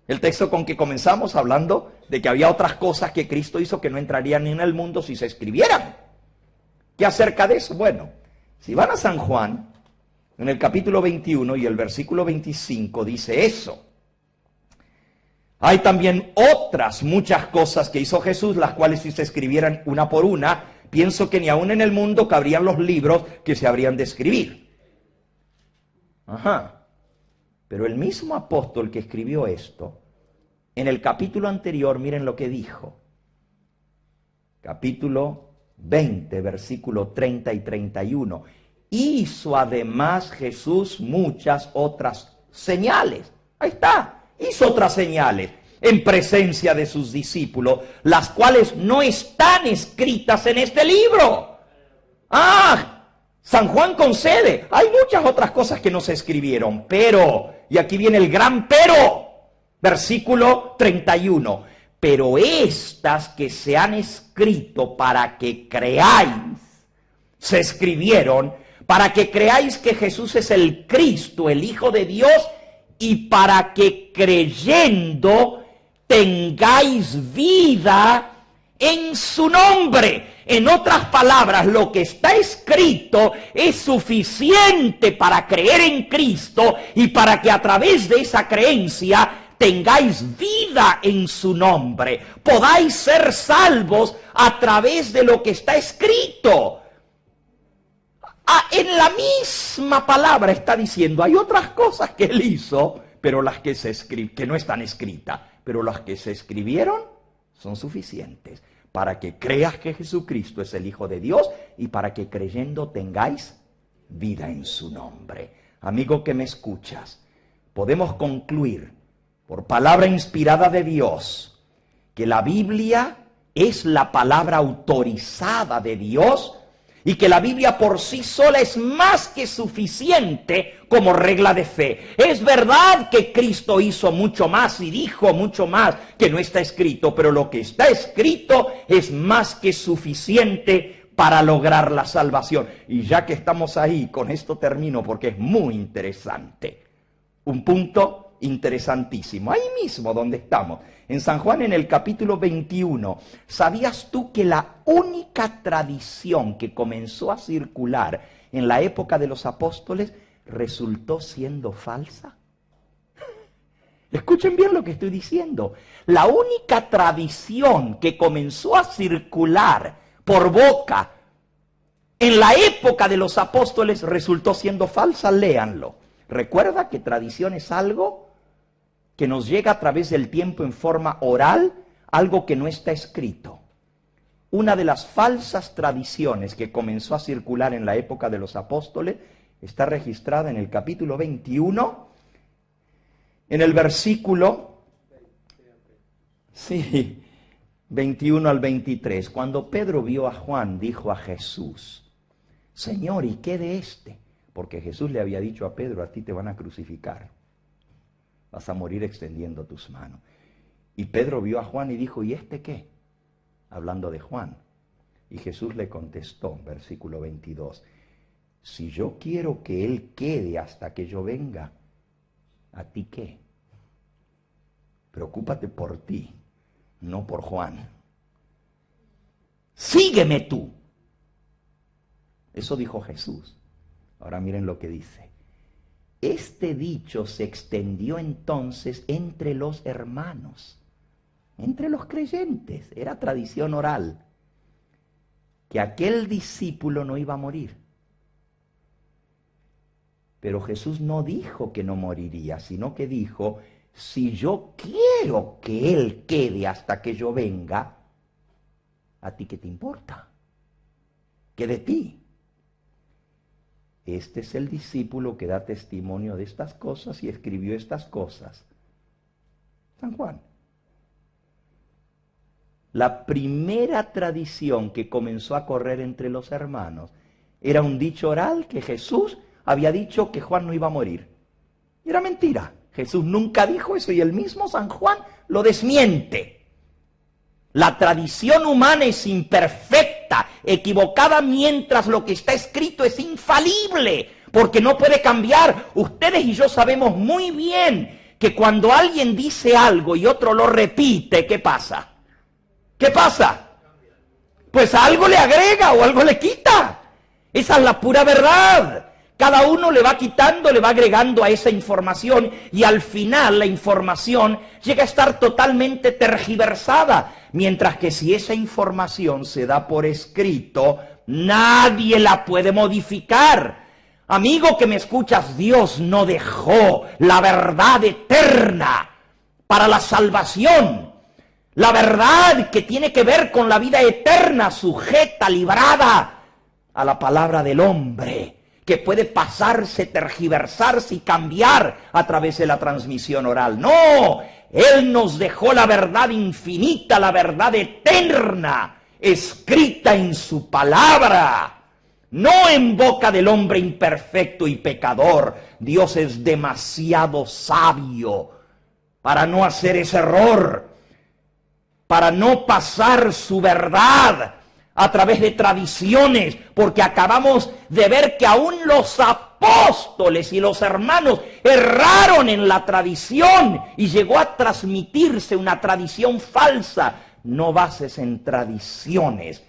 El texto con que comenzamos hablando de que había otras cosas que Cristo hizo que no entrarían en el mundo si se escribieran. ¿Qué acerca de eso? Bueno, si van a San Juan, en el capítulo 21 y el versículo 25 dice eso. Hay también otras muchas cosas que hizo Jesús, las cuales si se escribieran una por una, pienso que ni aún en el mundo cabrían los libros que se habrían de escribir. Ajá. Pero el mismo apóstol que escribió esto, en el capítulo anterior, miren lo que dijo. Capítulo 20, versículo 30 y 31. Hizo además Jesús muchas otras señales. Ahí está, hizo otras señales en presencia de sus discípulos, las cuales no están escritas en este libro. San Juan concede, hay muchas otras cosas que no se escribieron, pero, y aquí viene el gran pero, versículo 31, pero estas que se han escrito para que creáis, se escribieron para que creáis que Jesús es el Cristo, el Hijo de Dios, y para que creyendo tengáis vida en su nombre. En otras palabras, lo que está escrito es suficiente para creer en Cristo y para que a través de esa creencia tengáis vida en su nombre. Podáis ser salvos a través de lo que está escrito. En la misma palabra está diciendo, hay otras cosas que él hizo, pero las que que no están escritas, pero las que se escribieron son suficientes para que creas que Jesucristo es el Hijo de Dios y para que creyendo tengáis vida en su nombre. Amigo que me escuchas, podemos concluir por palabra inspirada de Dios que la Biblia es la palabra autorizada de Dios y que la Biblia por sí sola es más que suficiente como regla de fe. Es verdad que Cristo hizo mucho más y dijo mucho más que no está escrito, pero lo que está escrito es más que suficiente para lograr la salvación. Y ya que estamos ahí, con esto termino porque es muy interesante. Un punto interesantísimo, ahí mismo donde estamos, en San Juan en el capítulo 21, ¿sabías tú que la única tradición que comenzó a circular en la época de los apóstoles resultó siendo falsa? Escuchen bien lo que estoy diciendo. La única tradición que comenzó a circular por boca en la época de los apóstoles resultó siendo falsa, léanlo. Recuerda que tradición es algo que nos llega a través del tiempo en forma oral, algo que no está escrito. Una de las falsas tradiciones que comenzó a circular en la época de los apóstoles está registrada en el capítulo 21, en el versículo 21 al 23. Cuando Pedro vio a Juan, dijo a Jesús: Señor, ¿y qué de este? Porque Jesús le había dicho a Pedro: a ti te van a crucificar, vas a morir extendiendo tus manos. Y Pedro vio a Juan y dijo: ¿y este qué? Hablando de Juan. Y Jesús le contestó, versículo 22, si yo quiero que él quede hasta que yo venga, ¿a ti qué? Preocúpate por ti, no por Juan. Sígueme tú. Eso dijo Jesús. Ahora miren lo que dice. Este dicho se extendió entonces entre los hermanos, entre los creyentes. Era tradición oral, que aquel discípulo no iba a morir. Pero Jesús no dijo que no moriría, sino que dijo: si yo quiero que él quede hasta que yo venga, ¿a ti qué te importa? ¿Qué de ti? Este es el discípulo que da testimonio de estas cosas y escribió estas cosas. San Juan. La primera tradición que comenzó a correr entre los hermanos era un dicho oral que Jesús había dicho que Juan no iba a morir. Y era mentira. Jesús nunca dijo eso y el mismo San Juan lo desmiente. La tradición humana es imperfecta, equivocada, mientras lo que está escrito es infalible, porque no puede cambiar. Ustedes y yo sabemos muy bien que cuando alguien dice algo y otro lo repite, ¿qué pasa? ¿Qué pasa? Pues algo le agrega o algo le quita. Esa es la pura verdad. Cada uno le va quitando, le va agregando a esa información y al final la información llega a estar totalmente tergiversada. Mientras que si esa información se da por escrito, nadie la puede modificar. Amigo que me escuchas, Dios no dejó la verdad eterna para la salvación. La verdad que tiene que ver con la vida eterna, sujeta, librada a la palabra del hombre, que puede pasarse, tergiversarse y cambiar a través de la transmisión oral. No, Él nos dejó la verdad infinita, la verdad eterna, escrita en su palabra, no en boca del hombre imperfecto y pecador. Dios es demasiado sabio para no hacer ese error, para no pasar su verdad a través de tradiciones, porque acabamos de ver que aún los apóstoles y los hermanos erraron en la tradición y llegó a transmitirse una tradición falsa. No bases en tradiciones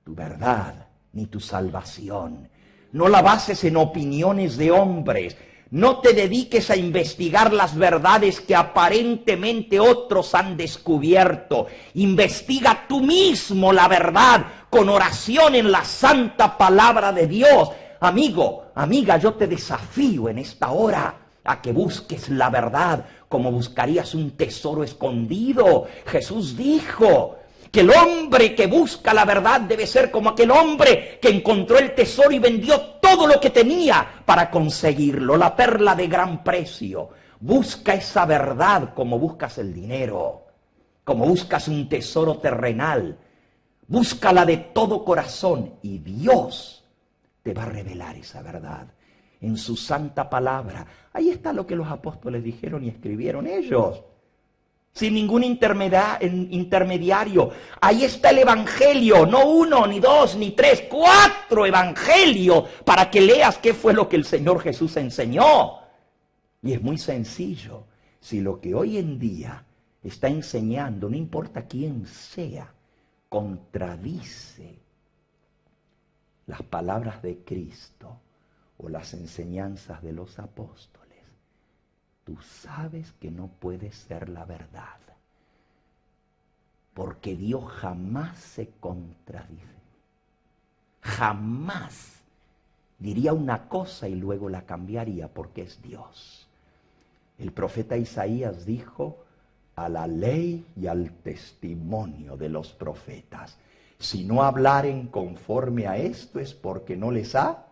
tu verdad ni tu salvación. No la bases en opiniones de hombres. No te dediques a investigar las verdades que aparentemente otros han descubierto. Investiga tú mismo la verdad con oración en la santa palabra de Dios. Amigo, amiga, yo te desafío en esta hora a que busques la verdad como buscarías un tesoro escondido. Jesús dijo que el hombre que busca la verdad debe ser como aquel hombre que encontró el tesoro y vendió todo lo que tenía para conseguirlo, la perla de gran precio. Busca esa verdad como buscas el dinero, como buscas un tesoro terrenal, Búscala de todo corazón y Dios te va a revelar esa verdad en su santa palabra. Ahí está lo que los apóstoles dijeron y escribieron ellos, sin ningún intermediario. Ahí está el evangelio, no 1, ni 2, ni 3, 4 evangelios, para que leas qué fue lo que el Señor Jesús enseñó. Y es muy sencillo. Si lo que hoy en día está enseñando, no importa quién sea, contradice las palabras de Cristo o las enseñanzas de los apóstoles, tú sabes que no puede ser la verdad. Porque Dios jamás se contradice. Jamás diría una cosa y luego la cambiaría porque es Dios. El profeta Isaías dijo: a la ley y al testimonio de los profetas, si no hablaren conforme a esto es porque no les ha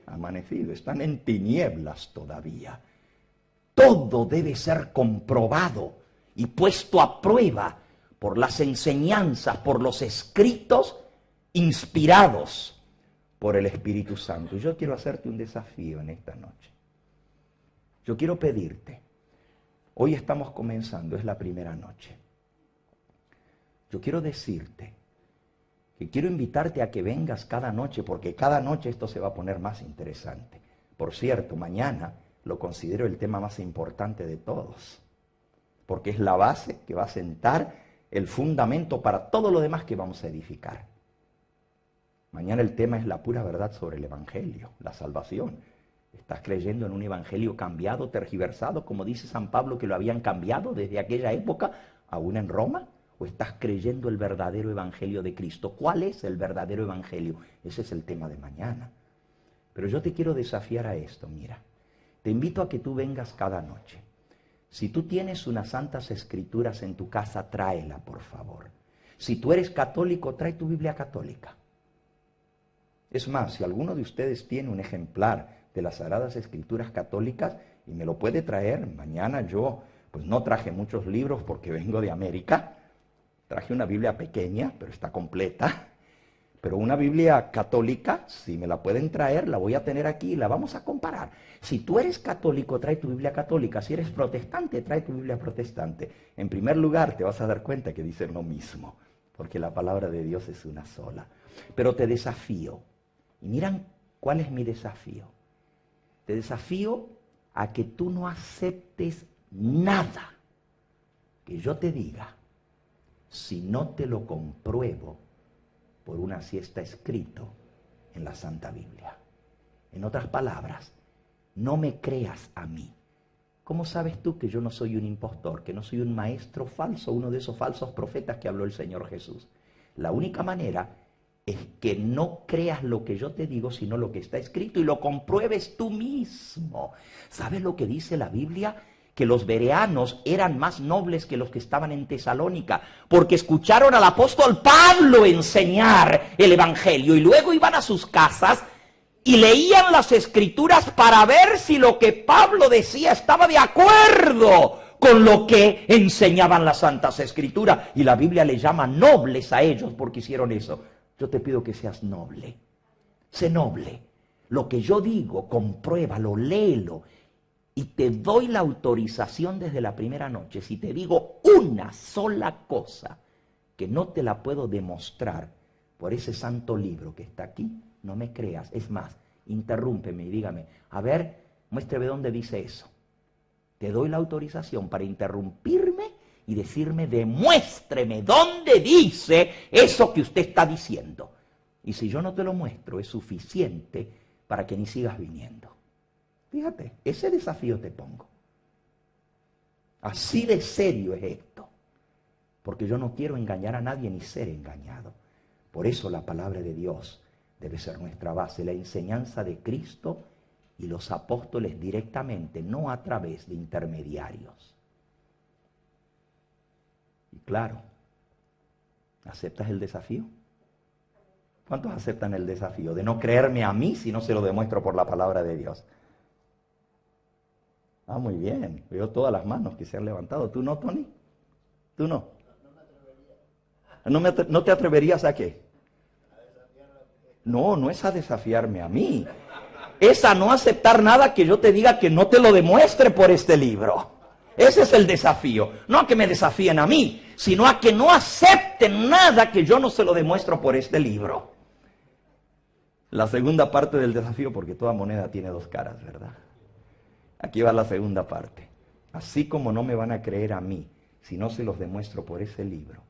amanecido, están en tinieblas todavía. Todo debe ser comprobado y puesto a prueba por las enseñanzas, por los escritos inspirados por el Espíritu Santo. Y yo quiero hacerte un desafío en esta noche. Yo quiero pedirte, hoy estamos comenzando, es la primera noche. Yo quiero decirte que quiero invitarte a que vengas cada noche, porque cada noche esto se va a poner más interesante. Por cierto, mañana lo considero el tema más importante de todos, porque es la base que va a sentar el fundamento para todo lo demás que vamos a edificar. Mañana el tema es la pura verdad sobre el Evangelio, la salvación. ¿Estás creyendo en un evangelio cambiado, tergiversado, como dice San Pablo que lo habían cambiado desde aquella época, aún en Roma? ¿O estás creyendo el verdadero evangelio de Cristo? ¿Cuál es el verdadero evangelio? Ese es el tema de mañana. Pero yo te quiero desafiar a esto, mira. Te invito a que tú vengas cada noche. Si tú tienes unas santas escrituras en tu casa, tráela, por favor. Si tú eres católico, trae tu Biblia católica. Es más, si alguno de ustedes tiene un ejemplar de las Sagradas Escrituras católicas y me lo puede traer, mañana yo pues no traje muchos libros porque vengo de América, traje una Biblia pequeña, pero está completa, pero una Biblia católica, si me la pueden traer, la voy a tener aquí y la vamos a comparar. Si tú eres católico, trae tu Biblia católica, si eres protestante, trae tu Biblia protestante. En primer lugar, te vas a dar cuenta que dicen lo mismo, porque la palabra de Dios es una sola. Pero te desafío, y miran cuál es mi desafío. Te desafío a que tú no aceptes nada que yo te diga si no te lo compruebo por una si está escrito en la Santa Biblia. En otras palabras, no me creas a mí. ¿Cómo sabes tú que yo no soy un impostor, que no soy un maestro falso, uno de esos falsos profetas que habló el Señor Jesús? La única manera es que no creas lo que yo te digo, sino lo que está escrito y lo compruebes tú mismo. ¿Sabes lo que dice la Biblia? Que los bereanos eran más nobles que los que estaban en Tesalónica, porque escucharon al apóstol Pablo enseñar el Evangelio y luego iban a sus casas y leían las Escrituras para ver si lo que Pablo decía estaba de acuerdo con lo que enseñaban las Santas Escrituras. Y la Biblia le llama nobles a ellos porque hicieron eso. Yo te pido que seas noble. Sé noble. Lo que yo digo, compruébalo, léelo. Y te doy la autorización desde la primera noche. Si te digo una sola cosa que no te la puedo demostrar por ese santo libro que está aquí, no me creas. Es más, interrúmpeme y dígame, a ver, muéstrame dónde dice eso. Te doy la autorización para interrumpirme y decirme, demuéstreme dónde dice eso que usted está diciendo. Y si yo no te lo muestro, es suficiente para que ni sigas viniendo. Fíjate, ese desafío te pongo. Así de serio es esto. Porque yo no quiero engañar a nadie ni ser engañado. Por eso la palabra de Dios debe ser nuestra base, la enseñanza de Cristo y los apóstoles directamente, no a través de intermediarios. Y claro, ¿aceptas el desafío? ¿Cuántos aceptan el desafío de no creerme a mí si no se lo demuestro por la palabra de Dios? Ah, muy bien. Veo todas las manos que se han levantado. ¿Tú no, Tony? ¿Tú no? ¿No te atreverías a qué? No, no es a desafiarme a mí. Es a no aceptar nada que yo te diga que no te lo demuestre por este libro. Ese es el desafío. No a que me desafíen a mí, sino a que no acepten nada que yo no se lo demuestro por este libro. La segunda parte del desafío, porque toda moneda tiene dos caras, ¿verdad? Aquí va la segunda parte. Así como no me van a creer a mí si no se los demuestro por ese libro.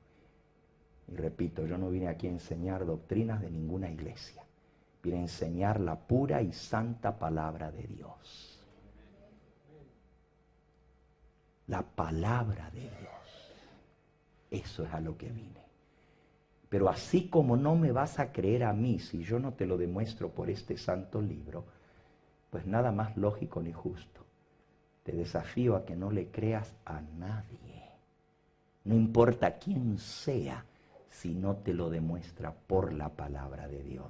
Y repito, yo no vine aquí a enseñar doctrinas de ninguna iglesia. Vine a enseñar la pura y santa palabra de Dios. La palabra de Dios. Eso es a lo que vine. Pero así como no me vas a creer a mí si yo no te lo demuestro por este santo libro, pues nada más lógico ni justo. Te desafío a que no le creas a nadie. No importa quién sea, si no te lo demuestra por la palabra de Dios.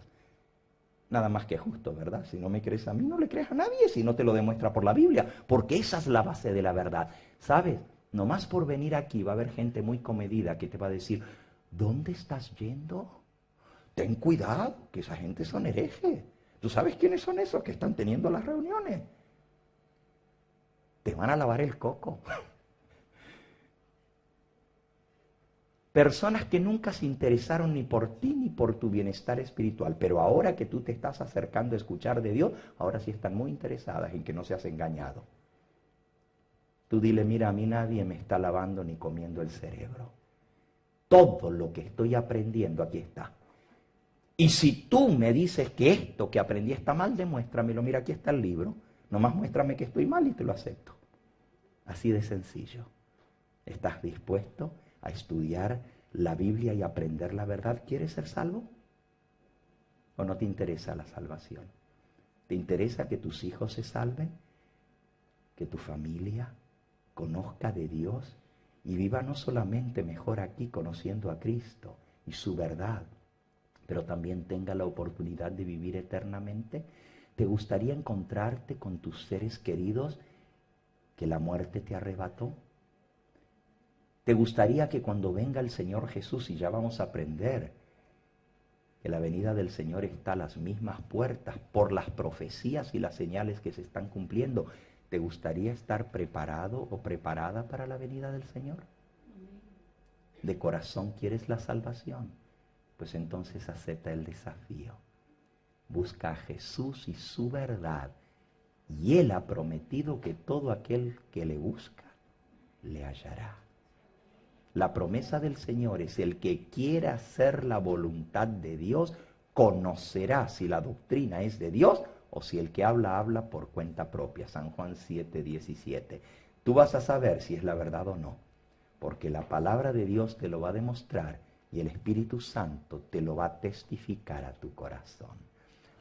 Nada más que justo, ¿verdad? Si no me crees a mí, no le creas a nadie si no te lo demuestra por la Biblia, porque esa es la base de la verdad. ¿Sabes? Nomás por venir aquí va a haber gente muy comedida que te va a decir, ¿dónde estás yendo? Ten cuidado, que esa gente son herejes. ¿Tú sabes quiénes son esos que están teniendo las reuniones? Te van a lavar el coco. Personas que nunca se interesaron ni por ti ni por tu bienestar espiritual, pero ahora que tú te estás acercando a escuchar de Dios, ahora sí están muy interesadas en que no seas engañado. Tú dile, mira, a mí nadie me está lavando ni comiendo el cerebro. Todo lo que estoy aprendiendo aquí está. Y si tú me dices que esto que aprendí está mal, demuéstramelo. Mira, aquí está el libro. Nomás muéstrame que estoy mal y te lo acepto. Así de sencillo. ¿Estás dispuesto a estudiar la Biblia y aprender la verdad? ¿Quieres ser salvo? ¿O no te interesa la salvación? ¿Te interesa que tus hijos se salven? ¿Que tu familia conozca de Dios y viva no solamente mejor aquí conociendo a Cristo y su verdad, pero también tenga la oportunidad de vivir eternamente? ¿Te gustaría encontrarte con tus seres queridos que la muerte te arrebató? ¿Te gustaría que cuando venga el Señor Jesús, y ya vamos a aprender que la venida del Señor está a las mismas puertas por las profecías y las señales que se están cumpliendo, ¿te gustaría estar preparado o preparada para la venida del Señor? ¿De corazón quieres la salvación? Pues entonces acepta el desafío. Busca a Jesús y su verdad, y Él ha prometido que todo aquel que le busca, le hallará. La promesa del Señor es: el que quiera hacer la voluntad de Dios, conocerá si la doctrina es de Dios o si el que habla, habla por cuenta propia. San Juan 7:17. Tú vas a saber si es la verdad o no, porque la palabra de Dios te lo va a demostrar y el Espíritu Santo te lo va a testificar a tu corazón.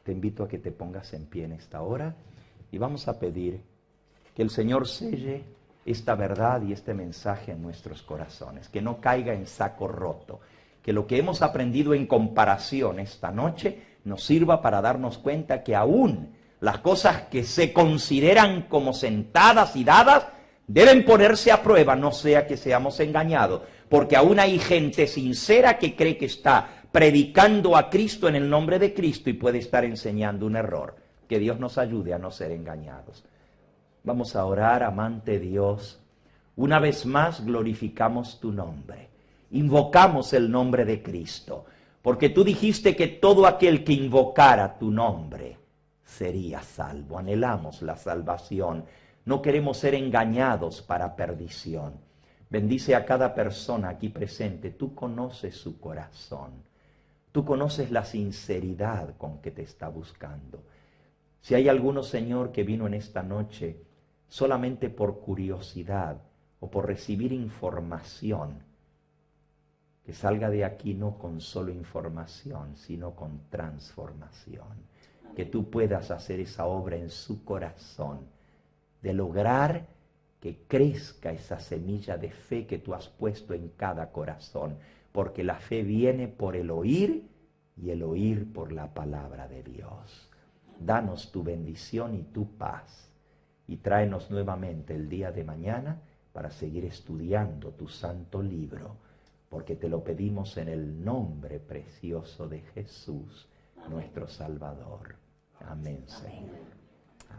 Te invito a que te pongas en pie en esta hora y vamos a pedir que el Señor selle esta verdad y este mensaje en nuestros corazones, que no caiga en saco roto, que lo que hemos aprendido en comparación esta noche nos sirva para darnos cuenta que aún las cosas que se consideran como sentadas y dadas deben ponerse a prueba, no sea que seamos engañados, porque aún hay gente sincera que cree que está predicando a Cristo en el nombre de Cristo y puede estar enseñando un error. Que Dios nos ayude a no ser engañados. Vamos a orar, amante Dios. Una vez más glorificamos tu nombre. Invocamos el nombre de Cristo, porque tú dijiste que todo aquel que invocara tu nombre sería salvo. Anhelamos la salvación. No queremos ser engañados para perdición. Bendice a cada persona aquí presente. Tú conoces su corazón. Tú conoces la sinceridad con que te está buscando. Si hay alguno, Señor, que vino en esta noche solamente por curiosidad o por recibir información, que salga de aquí no con solo información, sino con transformación. Que tú puedas hacer esa obra en su corazón, de lograr que crezca esa semilla de fe que tú has puesto en cada corazón, porque la fe viene por el oír y el oír por la palabra de Dios. Danos tu bendición y tu paz. Y tráenos nuevamente el día de mañana para seguir estudiando tu santo libro. porque te lo pedimos en el nombre precioso de Jesús, nuestro Salvador. Amén, Señor.